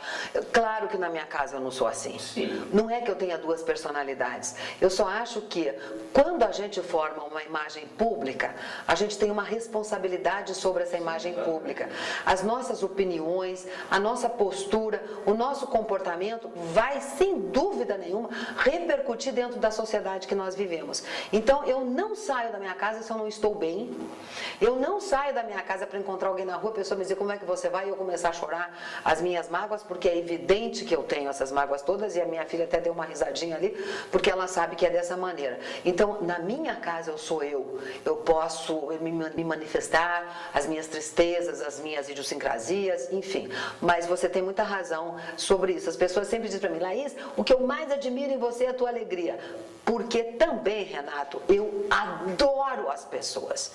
Claro que na minha casa eu não sou assim. Sim. Não é que eu tenha duas personalidades. Eu só acho que quando a gente forma uma imagem pública, a gente tem uma responsabilidade sobre essa imagem pública. As nossas opiniões, a nossa postura, o nosso comportamento vai, sem dúvida nenhuma, repercutir dentro da sociedade que nós vivemos. Então, eu não saio da minha casa se eu não estou bem. Eu não saio da minha casa para encontrar alguém na rua, a pessoa me dizer como é que você vai e eu começar a chorar as minhas mágoas, porque é evidente que eu tenho essas mágoas todas e a minha filha até deu uma risadinha ali, porque ela sabe que é dessa maneira. Então, na minha casa eu sou eu posso me manifestar, as minhas tristezas, as minhas idiosincrasias, enfim. Mas você tem muita razão sobre isso. As pessoas sempre dizem para mim, Laís, o que eu mais admiro em você é a tua alegria. Porque também, Renato, eu adoro as pessoas.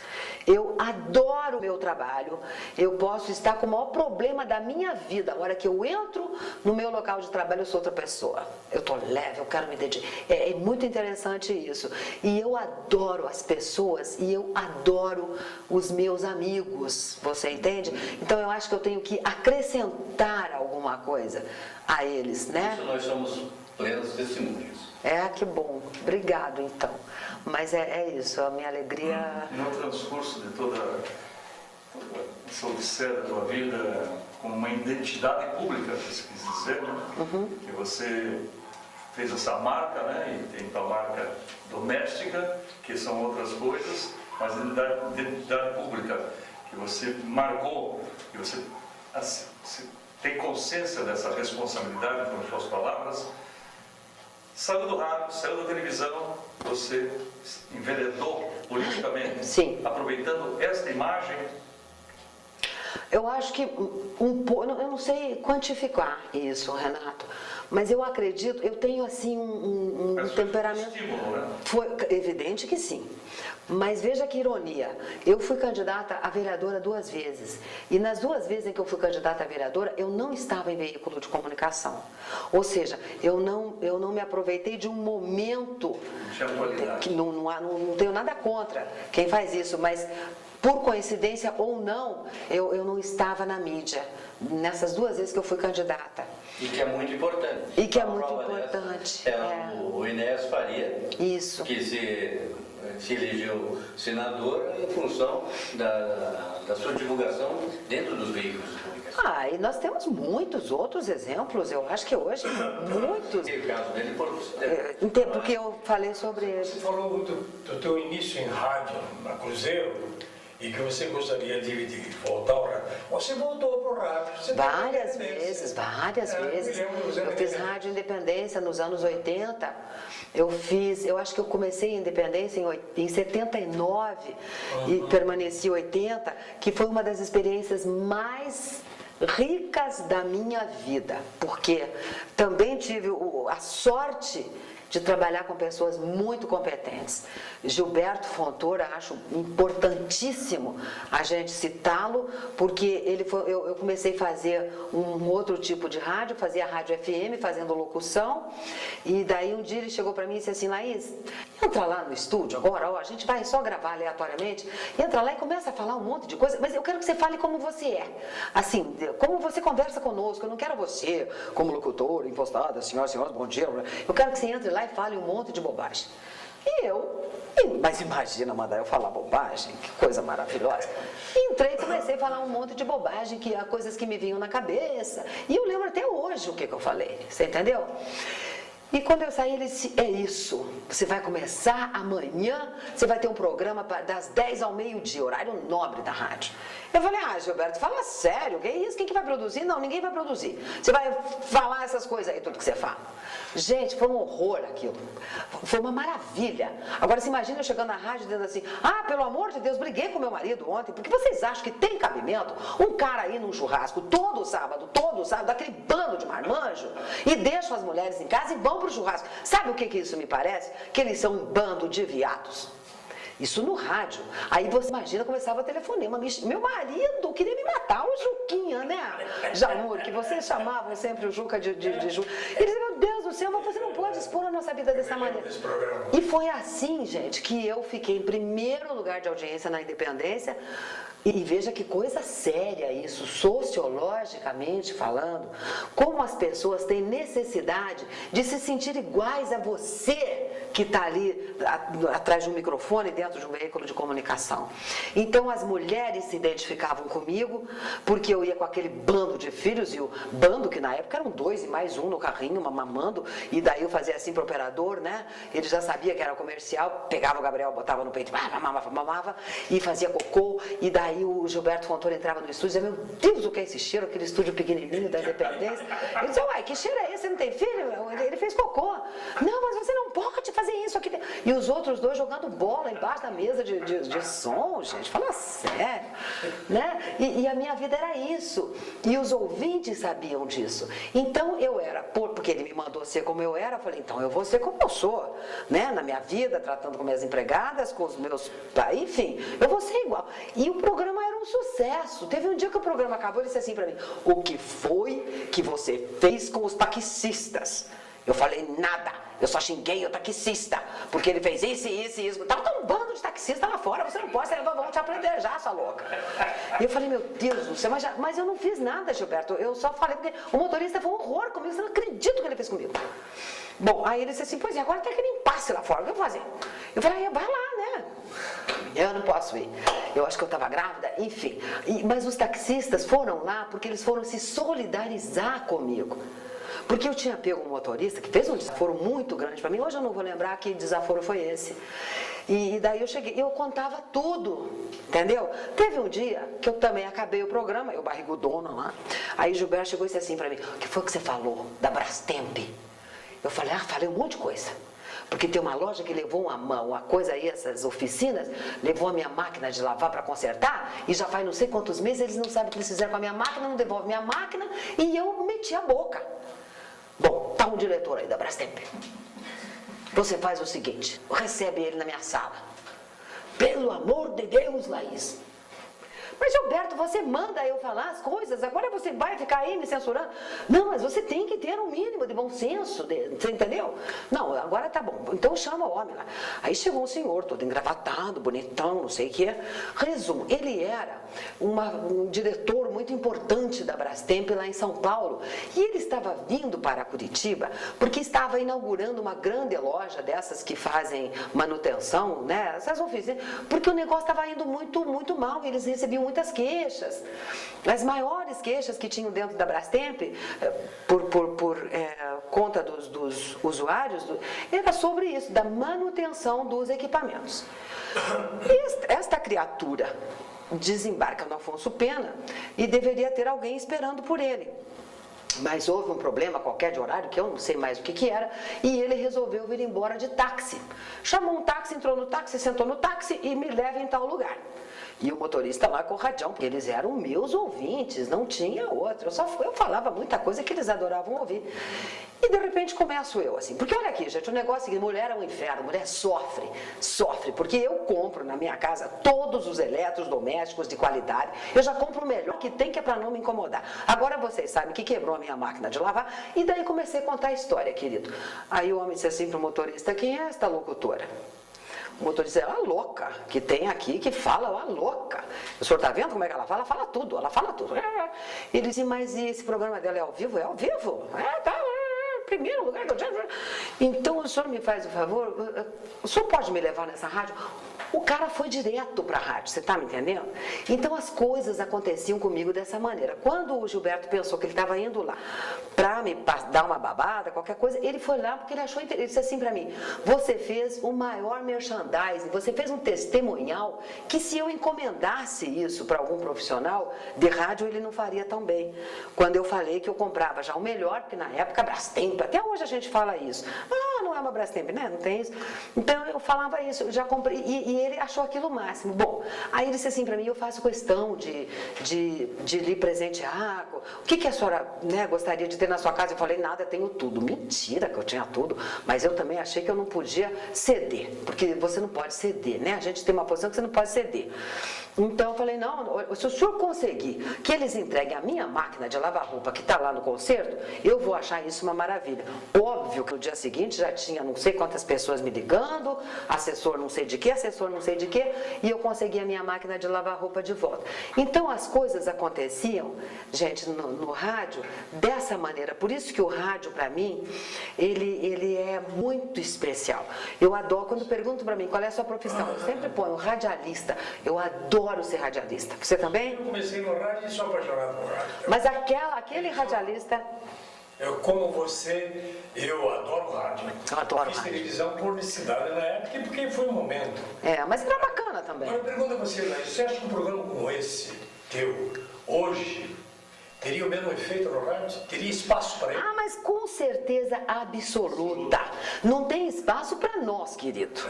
Eu adoro o meu trabalho. Eu posso estar com o maior problema da minha vida. A hora que eu entro no meu local de trabalho, eu sou outra pessoa. Eu estou leve, eu quero me dedicar. É muito interessante isso. E eu adoro as pessoas e eu adoro os meus amigos. Você entende? Então eu acho que eu tenho que acrescentar alguma coisa a eles, né? Isso nós somos plenos testemunhos. Que bom. Obrigado, então. Mas é isso, a minha alegria... No transcurso de toda essa odisseia da tua vida, como uma identidade pública, se quis dizer, né? Que você fez essa marca, né? E tem tua marca doméstica, que são outras coisas, mas identidade pública, que você marcou, que você tem consciência dessa responsabilidade, com as suas palavras. Saiu do rádio, saiu da televisão, você enveredou politicamente. Sim. Aproveitando esta imagem. Eu acho que eu não sei quantificar isso, Renato, mas eu acredito, eu tenho assim um temperamento. Estímulo, né? Foi evidente que sim. Mas veja que ironia, eu fui candidata a vereadora 2 vezes, e nas 2 vezes em que eu fui candidata a vereadora, eu não estava em veículo de comunicação. Ou seja, eu não me aproveitei de um momento, que não tenho nada contra quem faz isso, mas por coincidência ou não, eu não estava na mídia, nessas 2 vezes que eu fui candidata. E que é muito importante. E que é muito importante. O Enéas Faria, Isso. que se elegeu senador em função da sua divulgação dentro dos veículos de comunicação. E nós temos muitos outros exemplos, eu acho que hoje, muitos. O caso dele Porque eu falei sobre ele. Você falou do teu início em rádio, na Cruzeiro, e que você gostaria de voltar ao rádio. Você voltou para o rádio. Várias vezes. Eu fiz rádio Independência nos anos 80. Eu acho que eu comecei em Independência em 79 e permaneci 80, que foi uma das experiências mais ricas da minha vida, porque também tive a sorte de trabalhar com pessoas muito competentes. Gilberto Fontoura, acho importantíssimo a gente citá-lo, porque eu comecei a fazer um outro tipo de rádio, fazia rádio FM, fazendo locução, e daí um dia ele chegou para mim e disse assim: Laís, entra lá no estúdio agora, a gente vai só gravar aleatoriamente, entra lá e começa a falar um monte de coisa, mas eu quero que você fale como você é, assim, como você conversa conosco, eu não quero você como locutor, impostada, senhoras, bom dia, eu quero que você entre lá e fale um monte de bobagem. Mas imagina mandar eu falar bobagem, que coisa maravilhosa. Entrei e comecei a falar um monte de bobagem, coisas que me vinham na cabeça. E eu lembro até hoje o que eu falei, você entendeu? E quando eu saí, ele disse: é isso, você vai começar amanhã, você vai ter um programa das 10 ao meio-dia, horário nobre da rádio. Eu falei: Gilberto, fala sério, que é isso? Quem que vai produzir? Não, ninguém vai produzir. Você vai falar essas coisas aí, tudo que você fala. Gente, foi um horror aquilo. Foi uma maravilha. Agora, se imagina eu chegando na rádio dizendo assim: pelo amor de Deus, briguei com meu marido ontem, porque vocês acham que tem cabimento um cara aí num churrasco todo sábado, daquele bando de marmanjo, e deixam as mulheres em casa e vão pro churrasco. Sabe o que isso me parece? Que eles são um bando de viados. Isso no rádio. Aí você imagina, começava a telefonema. Meu marido queria me matar, o Juquinha, né? Jamur, que vocês chamavam sempre o Juca de Juca. Ele dizia: meu Deus do céu, mas você não pode expor a nossa vida dessa maneira. E foi assim, gente, que eu fiquei em primeiro lugar de audiência na Independência. E veja que coisa séria isso, sociologicamente falando, como as pessoas têm necessidade de se sentir iguais a você que está ali atrás de um microfone, dentro de um veículo de comunicação. Então as mulheres se identificavam comigo, porque eu ia com aquele bando de filhos, e o bando, que na época eram 2 e mais um no carrinho, mamando, e daí eu fazia assim para o operador, né? Ele já sabia que era comercial, pegava o Gabriel, botava no peito, mamava, e fazia cocô, e daí o Gilberto Fontoura entrava no estúdio e dizia: meu Deus, o que é esse cheiro, aquele estúdio pequenininho da Independência? Ele dizia: uai, que cheiro é esse? Você não tem filho? Ele fez cocô. Não, mas você não pode fazer fazem isso aqui. E os outros dois jogando bola embaixo da mesa de som, gente. Fala sério, né? E a minha vida era isso. E os ouvintes sabiam disso. Então eu era, porque ele me mandou ser como eu era, eu falei, então eu vou ser como eu sou, né? Na minha vida, tratando com minhas empregadas, com os meus... Enfim, eu vou ser igual. E o programa era um sucesso. Teve um dia que o programa acabou, ele disse assim pra mim, o que foi que você fez com os taxistas? Eu falei, nada, eu só xinguei o taxista, porque ele fez isso e isso e isso. Tava um bando de taxista lá fora, você não pode, vão te apedrejar, sua louca. E eu falei, meu Deus do céu, mas eu não fiz nada, Gilberto, eu só falei porque o motorista foi um horror comigo, você não acredita o que ele fez comigo. Bom, aí ele disse assim, pois é, agora tem aquele impasse lá fora, o que eu vou fazer? Eu falei, vai lá, né? Eu não posso ir. Eu acho que eu estava grávida, enfim. Mas os taxistas foram lá porque eles foram se solidarizar comigo. Porque eu tinha pego um motorista que fez um desaforo muito grande para mim. Hoje eu não vou lembrar que desaforo foi esse. E daí eu cheguei, eu contava tudo, entendeu? Teve um dia que eu também acabei o programa, eu barrigudona lá. Aí Gilberto chegou e disse assim para mim, o que foi que você falou da Brastemp? Eu falei, falei um monte de coisa. Porque tem uma loja que levou uma coisa aí, essas oficinas, levou a minha máquina de lavar para consertar, e já faz não sei quantos meses, eles não sabem o que eles fizeram com a minha máquina, não devolvem minha máquina, e eu meti a boca. Bom, tá um diretor aí da Brastemp. Você faz o seguinte, recebe ele na minha sala. Pelo amor de Deus, Laís. Mas Gilberto, você manda eu falar as coisas, agora você vai ficar aí me censurando? Não, mas você tem que ter um mínimo de bom senso, você entendeu? Não, agora tá bom, então chama o homem lá. Aí chegou um senhor, todo engravatado, bonitão, não sei o que. Resumo, ele era um diretor muito importante da Brastemp lá em São Paulo. E ele estava vindo para Curitiba porque estava inaugurando uma grande loja dessas que fazem manutenção, né? Essas oficinas, porque o negócio estava indo muito, muito mal, eles recebiam muitas queixas. As maiores queixas que tinham dentro da Brastemp, por conta dos usuários, era sobre isso, da manutenção dos equipamentos. E esta criatura desembarca no Afonso Pena e deveria ter alguém esperando por ele. Mas houve um problema qualquer de horário, que eu não sei mais o que era, e ele resolveu vir embora de táxi. Chamou um táxi, entrou no táxi, sentou no táxi e me leva em tal lugar. E o motorista lá com o radião, porque eles eram meus ouvintes, não tinha outro. Eu falava muita coisa que eles adoravam ouvir. E de repente começo eu assim, porque olha aqui, gente, o negócio é que mulher é um inferno, mulher sofre, porque eu compro na minha casa todos os eletrodomésticos de qualidade, eu já compro o melhor que tem, que é para não me incomodar. Agora vocês sabem que quebrou a minha máquina de lavar, e daí comecei a contar a história, querido. Aí o homem disse assim para o motorista, quem é esta locutora? O motorista é a louca, que tem aqui, que fala, a louca. O senhor está vendo como é que ela fala? Ela fala tudo, ela fala tudo. Ele disse, mas e esse programa dela é ao vivo? É ao vivo? Tá, primeiro lugar que eu tinha. Então o senhor me faz o favor, o senhor pode me levar nessa rádio? O cara foi direto para a rádio, você está me entendendo? Então as coisas aconteciam comigo dessa maneira. Quando o Gilberto pensou que ele estava indo lá para me dar uma babada, qualquer coisa, ele foi lá porque ele achou interessante. Ele disse assim para mim, você fez o maior merchandising, você fez um testemunhal que se eu encomendasse isso para algum profissional de rádio, ele não faria tão bem. Quando eu falei que eu comprava já o melhor, porque na época a Brastemp, até hoje a gente fala isso. Não é uma Brastemp, né? Não tem isso. Então eu falava isso, eu já comprei, e ele achou aquilo o máximo. Bom, aí ele disse assim para mim, eu faço questão de lhe presentear. O que a senhora, né, gostaria de ter na sua casa? Eu falei, nada, eu tenho tudo. Mentira que eu tinha tudo, mas eu também achei que eu não podia ceder, porque você não pode ceder, né? A gente tem uma posição que você não pode ceder. Então eu falei, não, se o senhor conseguir que eles entreguem a minha máquina de lavar roupa que está lá no concerto, eu vou achar isso uma maravilha. Óbvio que no dia seguinte já tinha não sei quantas pessoas me ligando, assessor não sei de quê, assessor não sei de quê, e eu consegui a minha máquina de lavar roupa de volta. Então as coisas aconteciam, gente, no rádio, dessa maneira. Por isso que o rádio, para mim, ele é muito especial. Eu adoro, quando perguntam para mim qual é a sua profissão, eu sempre ponho radialista. Eu adoro ser radialista. Você também? Eu comecei no rádio e sou apaixonado por rádio. Mas aquele radialista... Como você, eu adoro rádio. Eu adoro Fiz rádio. televisão por necessidade na época, porque foi um momento. Mas era bacana também. Agora pergunta a você, Laís, você acha que um programa como esse, teu, hoje, Teria o mesmo efeito no rádio? Teria espaço para ele? Ah, mas com certeza absoluta. Não tem espaço para nós, querido.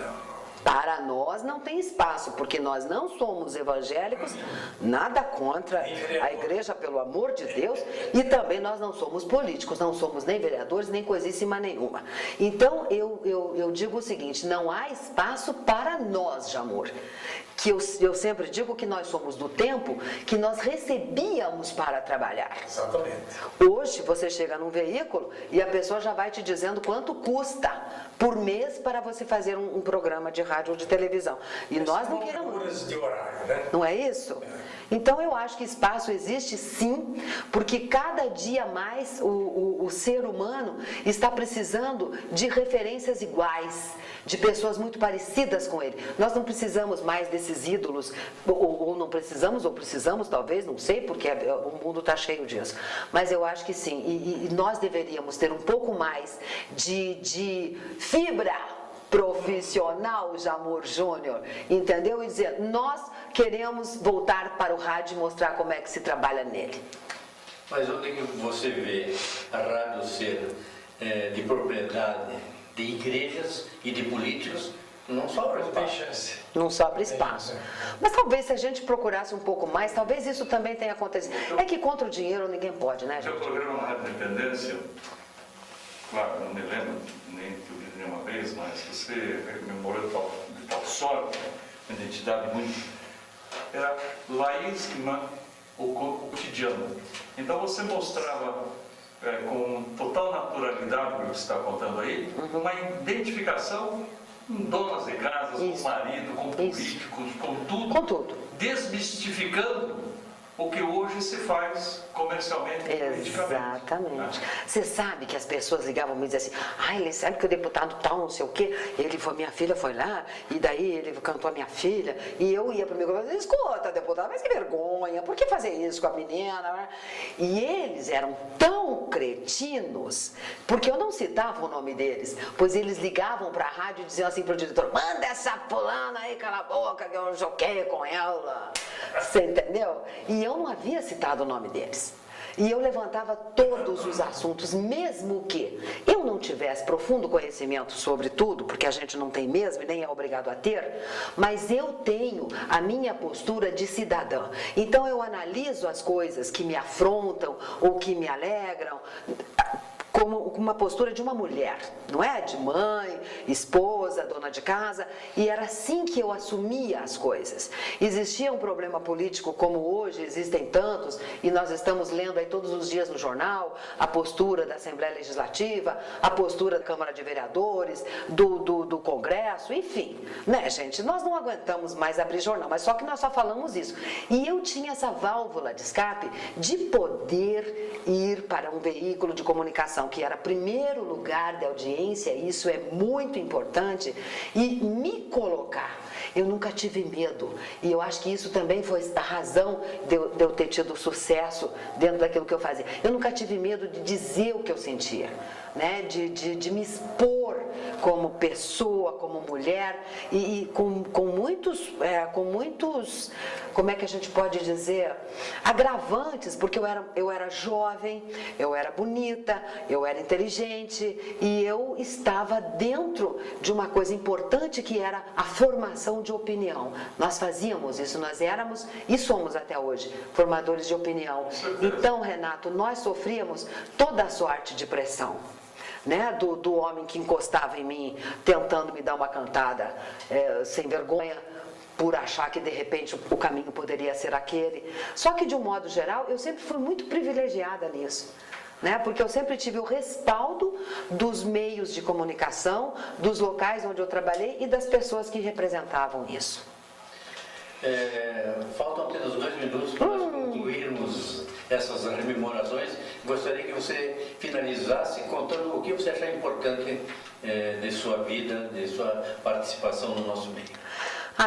Para nós não tem espaço, porque nós não somos evangélicos, nada contra a igreja, pelo amor de Deus, e também nós não somos políticos, não somos nem vereadores, nem coisíssima nenhuma. Então, eu digo o seguinte, não há espaço para nós, Jamor. Que eu sempre digo que nós somos do tempo que nós recebíamos para trabalhar. Exatamente. Hoje você chega num veículo e a pessoa já vai te dizendo quanto custa por mês para você fazer um programa de rádio ou de televisão. E nós não queremos. De horário, né? Não é isso? Então eu acho que espaço existe sim, porque cada dia mais o ser humano está precisando de referências iguais, de pessoas muito parecidas com ele. Nós não precisamos mais desses ídolos, ou não precisamos, ou precisamos talvez, não sei, porque o mundo está cheio disso. Mas eu acho que sim, e nós deveríamos ter um pouco mais de fibra profissional, Jamor Júnior, entendeu? E dizer, nós queremos voltar para o rádio e mostrar como é que se trabalha nele. Mas onde que você vê a rádio ser de propriedade de igrejas e de políticos? Não sobra espaço. Não sobra espaço. Mas talvez se a gente procurasse um pouco mais, talvez isso também tenha acontecido. É que contra o dinheiro ninguém pode, né, gente? O seu programa Rádio Independência, claro, não me lembro nem que eu vi nenhuma vez, mas você rememorou de tal sorte, uma identidade muito... Era laísma, o cotidiano. Então você mostrava com total naturalidade o que você está contando aí, uma identificação com donas de casas, com marido, com políticos, com tudo. Com tudo. Desmistificando o que hoje se faz comercialmente e politicamente. Exatamente. Você sabe que as pessoas ligavam e me diziam assim, ele sabe que o deputado tal, não sei o quê, minha filha foi lá, e daí ele cantou a minha filha, e eu ia para o microfone e disse, escuta, deputado, mas que vergonha, por que fazer isso com a menina? E eles eram tão cretinos, porque eu não citava o nome deles, pois eles ligavam para a rádio e diziam assim para o diretor, manda essa fulana aí, cala a boca, que eu joguei com ela. Você entendeu? E eu não havia citado o nome deles. E eu levantava todos os assuntos, mesmo que eu não tivesse profundo conhecimento sobre tudo, porque a gente não tem mesmo e nem é obrigado a ter, mas eu tenho a minha postura de cidadã. Então eu analiso as coisas que me afrontam ou que me alegram, como uma postura de uma mulher, não é? De mãe, esposa, dona de casa, e era assim que eu assumia as coisas. Existia um problema político como hoje, existem tantos, e nós estamos lendo aí todos os dias no jornal, a postura da Assembleia Legislativa, a postura da Câmara de Vereadores, do Congresso, enfim, né, gente? Nós não aguentamos mais abrir jornal, mas só que nós só falamos isso. E eu tinha essa válvula de escape de poder ir para um veículo de comunicação que era primeiro lugar de audiência, isso é muito importante, e me colocar. Eu nunca tive medo, e eu acho que isso também foi a razão de eu ter tido sucesso dentro daquilo que eu fazia. Eu nunca tive medo de dizer o que eu sentia, né? de me expor como pessoa, como mulher, e com muitos, como é que a gente pode dizer, agravantes, porque eu era jovem, eu era bonita, eu era inteligente, e eu estava dentro de uma coisa importante que era a formação de opinião. Nós fazíamos isso, nós éramos e somos até hoje formadores de opinião. Então, Renato, nós sofríamos toda a sorte de pressão, né? Do homem que encostava em mim, tentando me dar uma cantada sem vergonha, por achar que de repente o caminho poderia ser aquele. Só que de um modo geral, eu sempre fui muito privilegiada nisso, né? Porque eu sempre tive o respaldo dos meios de comunicação, dos locais onde eu trabalhei e das pessoas que representavam isso. Faltam apenas 2 minutos para nós concluirmos essas rememorações. Gostaria que você finalizasse contando o que você achar importante de sua vida, de sua participação no nosso meio.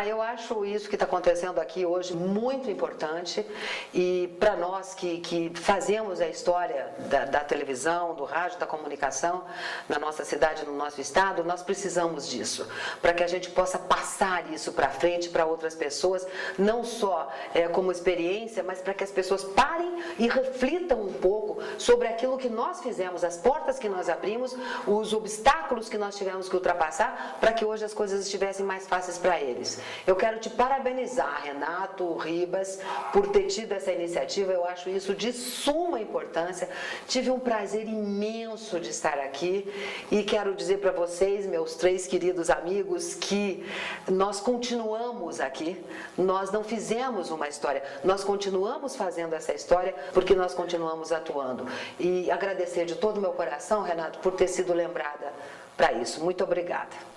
Eu acho isso que está acontecendo aqui hoje muito importante, e para nós que fazemos a história da televisão, do rádio, da comunicação na nossa cidade, no nosso estado, nós precisamos disso, para que a gente possa passar isso para frente para outras pessoas, não só como experiência, mas para que as pessoas parem e reflitam um pouco sobre aquilo que nós fizemos, as portas que nós abrimos, os obstáculos que nós tivemos que ultrapassar, para que hoje as coisas estivessem mais fáceis para eles. Eu quero te parabenizar, Renato Ribas, por ter tido essa iniciativa. Eu acho isso de suma importância. Tive um prazer imenso de estar aqui e quero dizer para vocês, meus 3 queridos amigos, que nós continuamos aqui, nós não fizemos uma história, nós continuamos fazendo essa história porque nós continuamos atuando. E agradecer de todo o meu coração, Renato, por ter sido lembrada para isso. Muito obrigada.